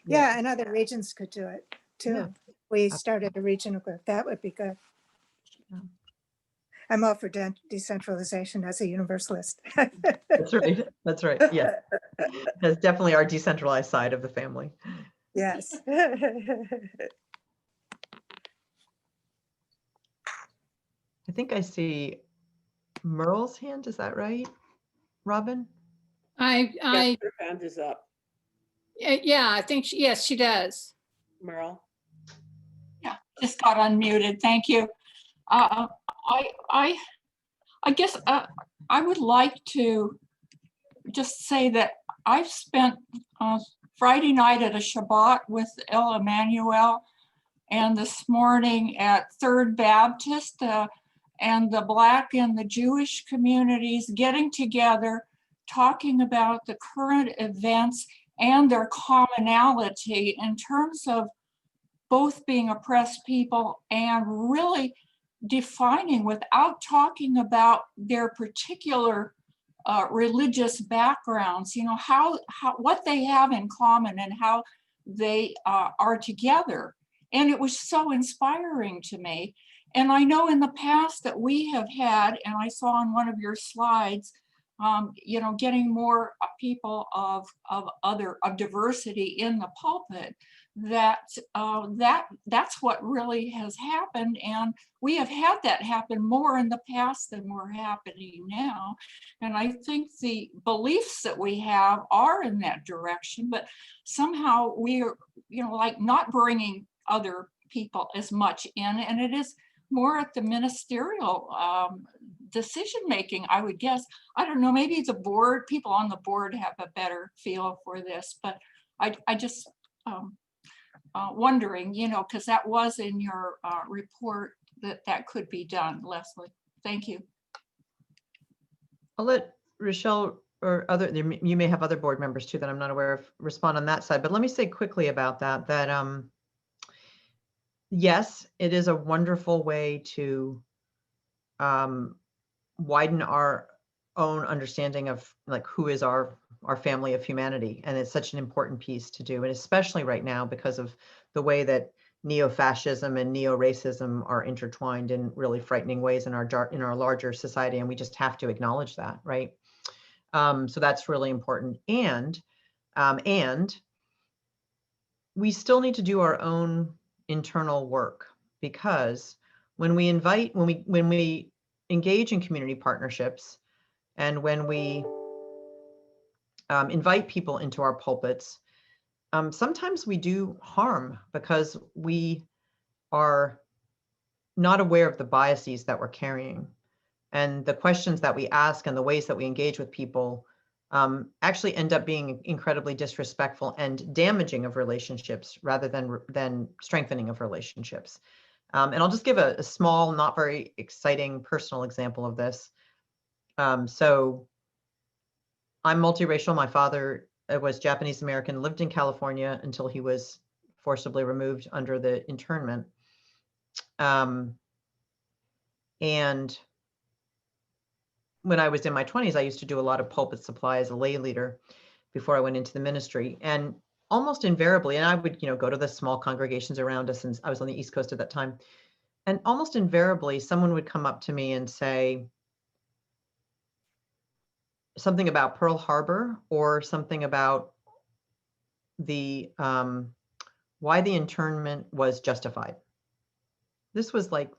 yeah, and other regions could do it Yeah. too. We started a regional group, that would be good. Yeah. I'm all for decentralization as a universalist. That's right. That's right. Yeah. That's definitely our decentralized side of the family. Yes. I think I see Merle's hand. Is that right, Robin? I, Yes, her hand is up. yeah, I think, yes, she does. Merle? Yeah, just got unmuted. Thank you. I guess I would like to just say that I've spent Friday night at a Shabbat with El Emmanuel, and this morning at Third Baptist, and the Black and the Jewish communities getting together, talking about the current events and their commonality in terms of both being oppressed people and really defining, without talking about their particular religious backgrounds, you know, how what they have in common and how they are together. And it was so inspiring to me. And I know in the past that we have had, and I saw on one of your slides, you know, getting more people of diversity in the pulpit. That's what really has happened, and we have had that happen more in the past than we're happening now. And I think the beliefs that we have are in that direction, but somehow we are, you know, like not bringing other people as much in, and it is more at the ministerial decision making, I would guess. I don't know, maybe the board, people on the board have a better feel for this, but I just wondering, you know, because that was in your report that could be done, Leslie. Thank you. I'll let Rochelle or you may have other board members too that I'm not aware of respond on that side, but let me say quickly about that, yes, it is a wonderful way to widen our own understanding of like who is our family of humanity. And it's such an important piece to do. And especially right now, because of the way that neo-fascism and neo-racism are intertwined in really frightening ways in our larger society. And we just have to acknowledge that, right? So that's really important. And we still need to do our own internal work, because when we engage in community partnerships, and when we invite people into our pulpits, sometimes we do harm because we are not aware of the biases that we're carrying. And the questions that we ask and the ways that we engage with people actually end up being incredibly disrespectful and damaging of relationships rather than strengthening of relationships. And I'll just give a small, not very exciting personal example of this. So I'm multiracial. My father was Japanese American, lived in California until he was forcibly removed under the internment. And when I was in my 20s, I used to do a lot of pulpit supply as a lay leader before I went into the ministry. And almost invariably, and I would, go to the small congregations around us, and I was on the East Coast at that time. And almost invariably, someone would come up to me and say something about Pearl Harbor, or something about the why the internment was justified. This was like,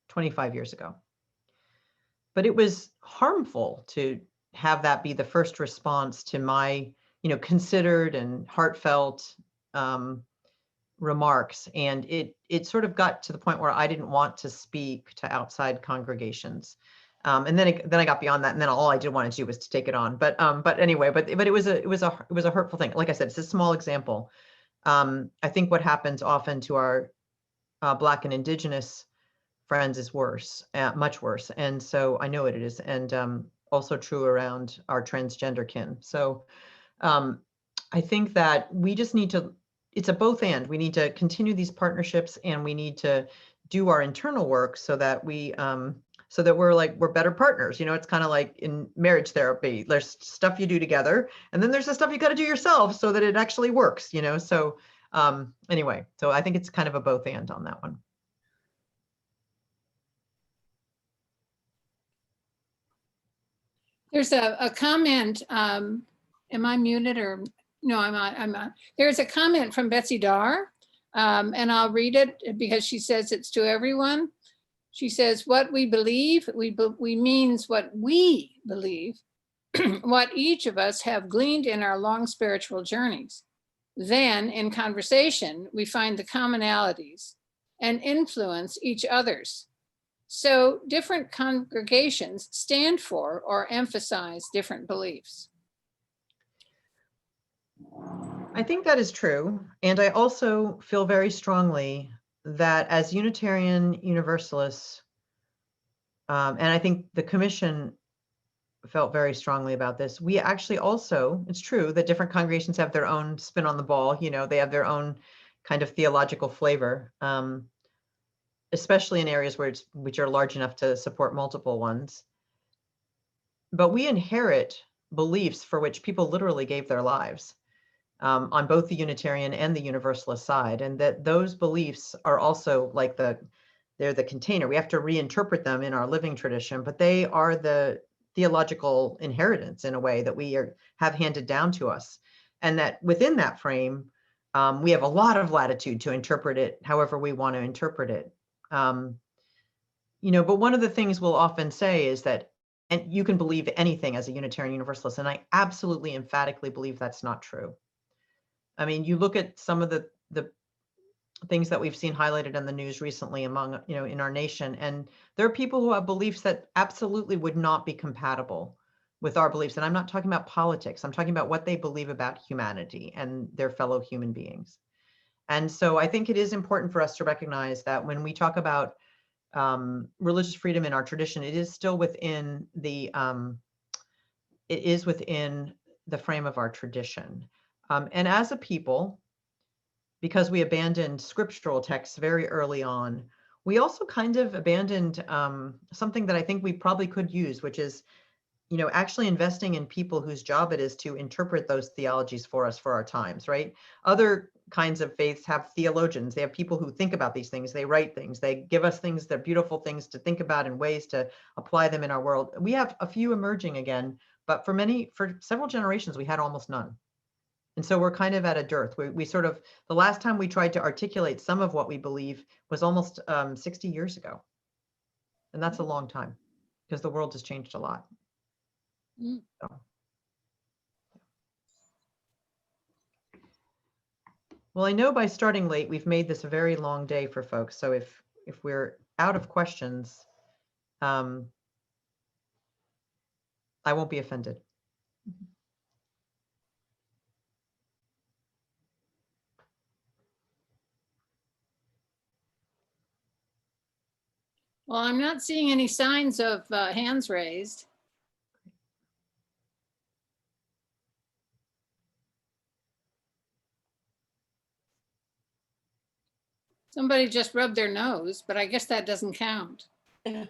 25 years ago. But it was harmful to have that be the first response to my, considered and heartfelt remarks. And it sort of got to the point where I didn't want to speak to outside congregations. And then I got beyond that, and then all I did want to do was to take it on. But anyway, but it was a hurtful thing. Like I said, it's a small example. I think what happens often to our Black and Indigenous friends is worse, much worse. And so I know what it is, and also true around our transgender kin. So I think that we just need to, it's a both and. We need to continue these partnerships, and we need to do our internal work so that we so that we're better partners. It's kind of like in marriage therapy. There's stuff you do together, and then there's the stuff you got to do yourself so that it actually works. So anyway, so I think it's kind of a both and on that one. There's a comment. Am I muted or no? I'm not. There's a comment from Betsy Dar, and I'll read it because she says it's to everyone. She says, "What we believe, we means what we believe, what each of us have gleaned in our long spiritual journeys. Then, in conversation, we find the commonalities and influence each other's. So different congregations stand for or emphasize different beliefs." I think that is true. And I also feel very strongly that as Unitarian Universalists, and I think the commission felt very strongly about this, we actually also, it's true that different congregations have their own spin on the ball, they have their own kind of theological flavor. Especially in areas which are large enough to support multiple ones. But we inherit beliefs for which people literally gave their lives on both the Unitarian and the Universalist side, and that those beliefs are also like they're the container. We have to reinterpret them in our living tradition, but they are the theological inheritance in a way that we have handed down to us. And that within that frame, we have a lot of latitude to interpret it however we want to interpret it. But one of the things we'll often say is that, and you can believe anything as a Unitarian Universalist, and I absolutely emphatically believe that's not true. I mean, you look at some of the things that we've seen highlighted in the news recently among, in our nation, and there are people who have beliefs that absolutely would not be compatible with our beliefs. And I'm not talking about politics. I'm talking about what they believe about humanity and their fellow human beings. And so I think it is important for us to recognize that when we talk about religious freedom in our tradition, it is still within the frame of our tradition. And as a people, because we abandoned scriptural texts very early on, we also kind of abandoned something that I think we probably could use, which is, actually investing in people whose job it is to interpret those theologies for us for our times, right? Other kinds of faiths have theologians. They have people who think about these things. They write things. They give us things, they're beautiful things to think about and ways to apply them in our world. We have a few emerging again, but for several generations, we had almost none. And so we're kind of at a dearth. We sort of, the last time we tried to articulate some of what we believe was almost 60 years ago. And that's a long time because the world has changed a lot. So. Well, I know by starting late, we've made this a very long day for folks. So if we're out of questions, I won't be offended. Well, I'm not seeing any signs of hands raised. Somebody just rubbed their nose, but I guess that doesn't count. Yeah.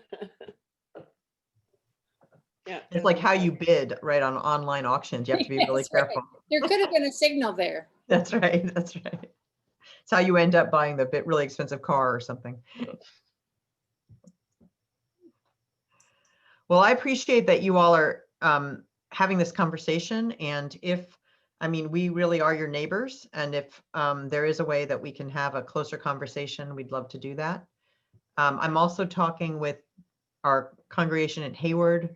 It's like how you bid, right, on online auctions. You have to be really careful. Right. There could have been a signal there. That's right. That's right. It's how you end up buying the really expensive car or something. Well, I appreciate that you all are having this conversation. And we really are your neighbors. And if there is a way that we can have a closer conversation, we'd love to do that. I'm also talking with our congregation at Hayward,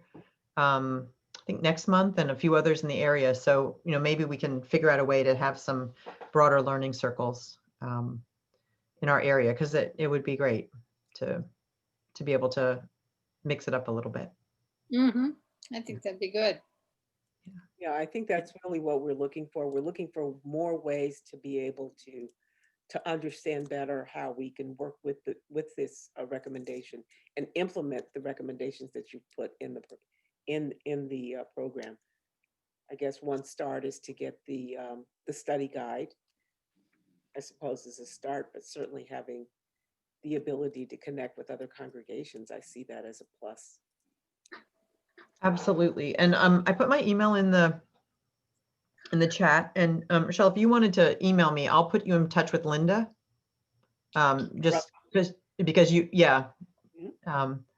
I think next month, and a few others in the area. So, maybe we can figure out a way to have some broader learning circles in our area, because it would be great to be able to mix it up a little bit. Mm-hmm. I think that'd be good. Yeah, I think that's really what we're looking for. We're looking for more ways to be able to understand better how we can work with this recommendation and implement the recommendations that you put in the program. I guess one start is to get the study guide. I suppose is a start, but certainly having the ability to connect with other congregations, I see that as a plus. Absolutely. And I put my email in the chat. And Michelle, if you wanted to email me, I'll put you in touch with Linda. Just because you, yeah.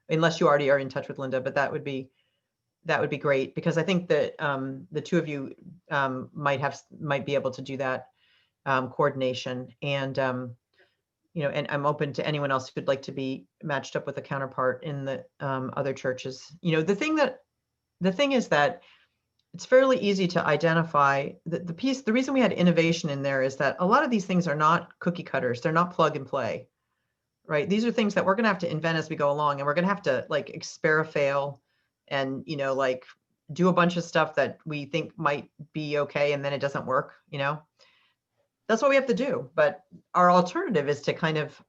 Unless you already are in touch with Linda, but that would be great, because I think that the two of you might be able to do that coordination. And and I'm open to anyone else who'd like to be matched up with a counterpart in the other churches. The thing is that it's fairly easy to identify the reason we had innovation in there is that a lot of these things are not cookie cutters. They're not plug and play, right? These are things that we're going to have to invent as we go along, and we're going to have to like experiment and, like do a bunch of stuff that we think might be okay, and then it doesn't work, That's what we have to do. But our alternative is to kind of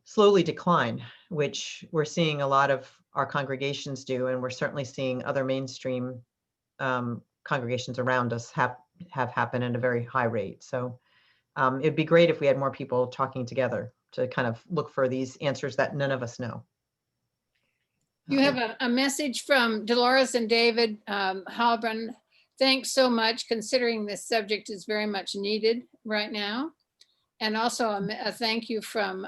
slowly decline, which we're seeing a lot of our congregations do, and we're certainly seeing other mainstream congregations around us have happen at a very high rate. So it'd be great if we had more people talking together to kind of look for these answers that none of us know. You have a message from Dolores and David Halbrand. Thanks so much, considering this subject is very much needed right now. And also a thank you from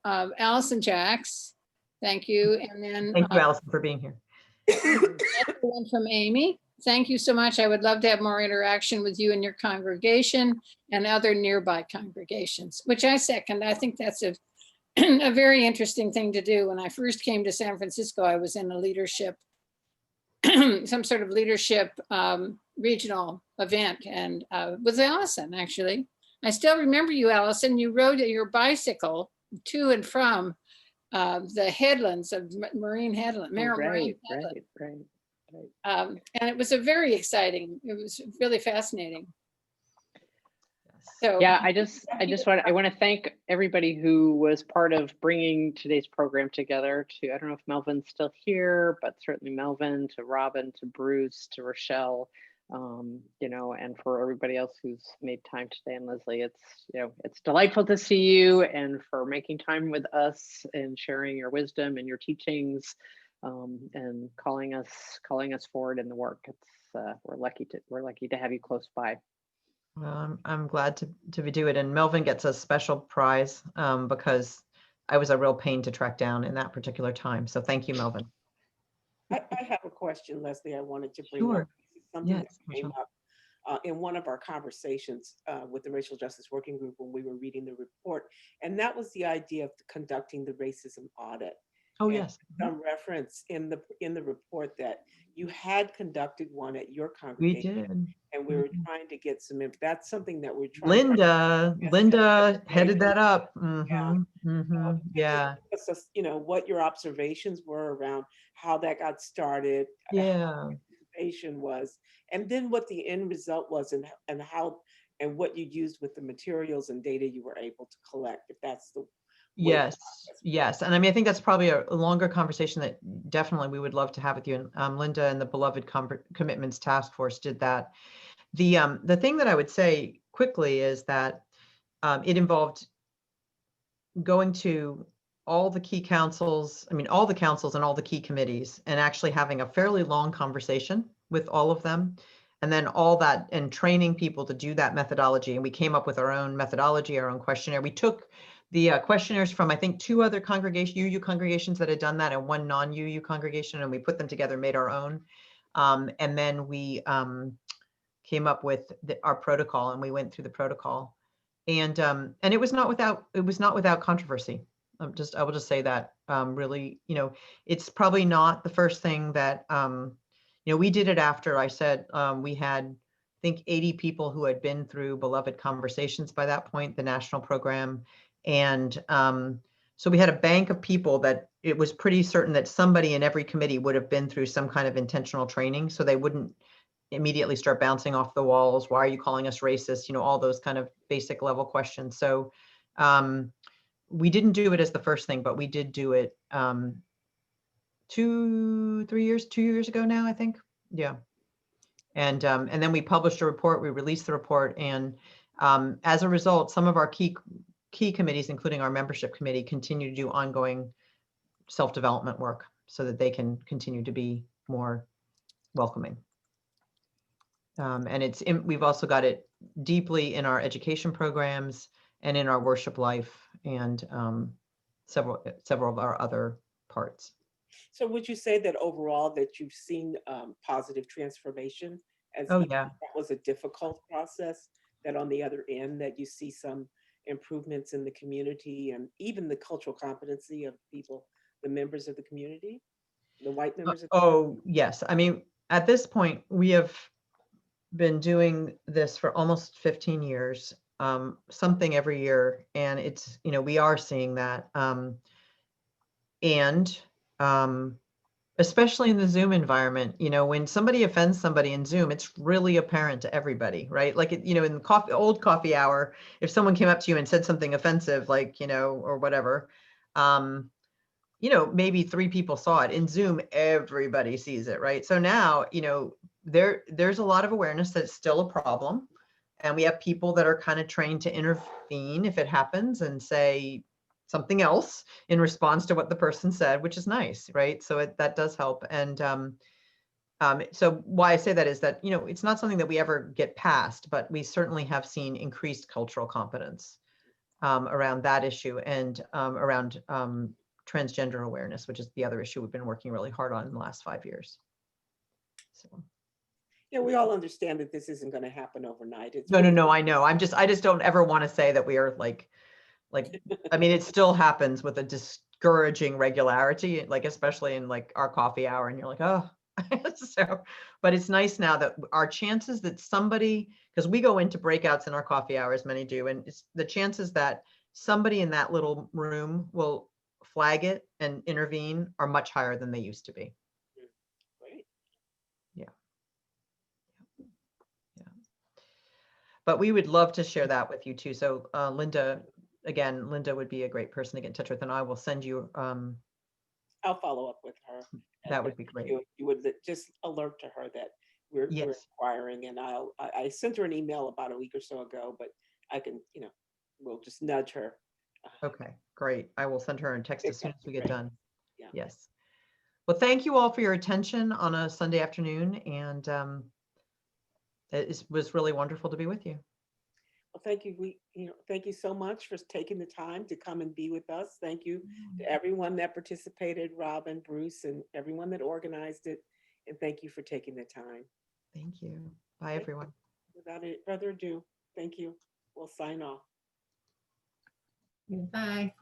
Allison Jacks. Thank you. And then Thank you, Allison, for being here. one from Amy. Thank you so much. I would love to have more interaction with you and your congregation and other nearby congregations, which I second. I think that's a very interesting thing to do. When I first came to San Francisco, I was in a leadership, some sort of leadership regional event, and with Allison, actually. I still remember you, Allison. You rode your bicycle to and from the headlands of Marine Headland, Marine Headland. Right. And it was a very exciting, it was really fascinating. So Yeah, I want to thank everybody who was part of bringing today's program together. I don't know if Melvin's still here, but certainly Melvin, to Robin, to Bruce, to Rochelle, and for everybody else who's made time today. And Leslie, it's delightful to see you, and for making time with us and sharing your wisdom and your teachings, and calling us forward in the work. We're lucky to have you close by. Well, I'm glad to do it. And Melvin gets a special prize because I was a real pain to track down in that particular time. So thank you, Melvin. I have a question, Leslie, I wanted to bring Sure. up. Something Yes, that came up in one of our conversations with the Racial Justice Working Group when we were reading the report. And that was the idea of conducting the racism audit. Oh, and yes. some reference in the report that you had conducted one at your We congregation. did. And we were trying to get some, that's something that we're trying. Linda headed that up. Yeah. What your observations were around how that got started. Yeah. Was, and then what the end result was, and how and what you used with the materials and data you were able to collect, if that's the yes. And I mean, I think that's probably a longer conversation that definitely we would love to have with you. And Linda and the Beloved Commitments Task Force did that. The thing that I would say quickly is that it involved going to all the key councils, all the councils and all the key committees, and actually having a fairly long conversation with all of them. And then all that, and training people to do that methodology. And we came up with our own methodology, our own questionnaire. We took the questionnaires from, I think, 2 other UU congregations that had done that, and 1 non-UU congregation, and we put them together, made our own. And then we came up with our protocol, and we went through the protocol. And it was not without controversy. I will just say that really, it's probably not the first thing that, we did it after I said we had, I think, 80 people who had been through Beloved Conversations by that point, the national program. And so we had a bank of people that it was pretty certain that somebody in every committee would have been through some kind of intentional training, so they wouldn't immediately start bouncing off the walls. Why are you calling us racist? All those kind of basic level questions. So we didn't do it as the first thing, but we did do it 2 years ago now, I think. Yeah. And then we published a report, we released the report, and as a result, some of our key key committees, including our membership committee, continue to do ongoing self-development work so that they can continue to be more welcoming. And we've also got it deeply in our education programs and in our worship life and several of our other parts. So would you say that overall that you've seen positive transformation as Oh, even yeah. if that was a difficult process, that on the other end that you see some improvements in the community and even the cultural competency of people, the members of the community, the white members of the Oh, yes. I mean, at this point, we have been doing this for almost 15 years, something every year. And it's, we are seeing that. And especially in the Zoom environment, when somebody offends somebody in Zoom, it's really apparent to everybody, right? Like, in the old coffee hour, if someone came up to you and said something offensive, like, or whatever, maybe 3 people saw it. In Zoom, everybody sees it, right? So now, there's a lot of awareness that it's still a problem. And we have people that are kind of trained to intervene if it happens and say something else in response to what the person said, which is nice, right? So that does help. And so why I say that is that, it's not something that we ever get past, but we certainly have seen increased cultural competence around that issue and around transgender awareness, which is the other issue we've been working really hard on in the last 5 years. So. Yeah, we all understand that this isn't going to happen overnight. It's No, I know. I just don't ever want to say that we are like, I mean, it still happens with a discouraging regularity, like especially in like our coffee hour, and you're like, oh, so, but it's nice now that our chances that somebody, because we go into breakouts in our coffee hours, many do, and it's the chances that somebody in that little room will flag it and intervene are much higher than they used to be. Great. Yeah. But we would love to share that with you too. So Linda would be a great person to get in touch with, and I will send you. I'll follow up with her. That would be great. You would just alert to her that we're inquiring, and I sent her an email about a week or so ago, but I can, we'll just nudge her. Okay, great. I will send her a text as soon as we get done. Yeah. Yes. Well, thank you all for your attention on a Sunday afternoon, and it was really wonderful to be with you. Well, thank you. Thank you so much for taking the time to come and be with us. Thank you to everyone that participated, Robin, Bruce, and everyone that organized it. And thank you for taking the time. Thank you. Bye, everyone. Without further ado, thank you. We'll sign off. Bye.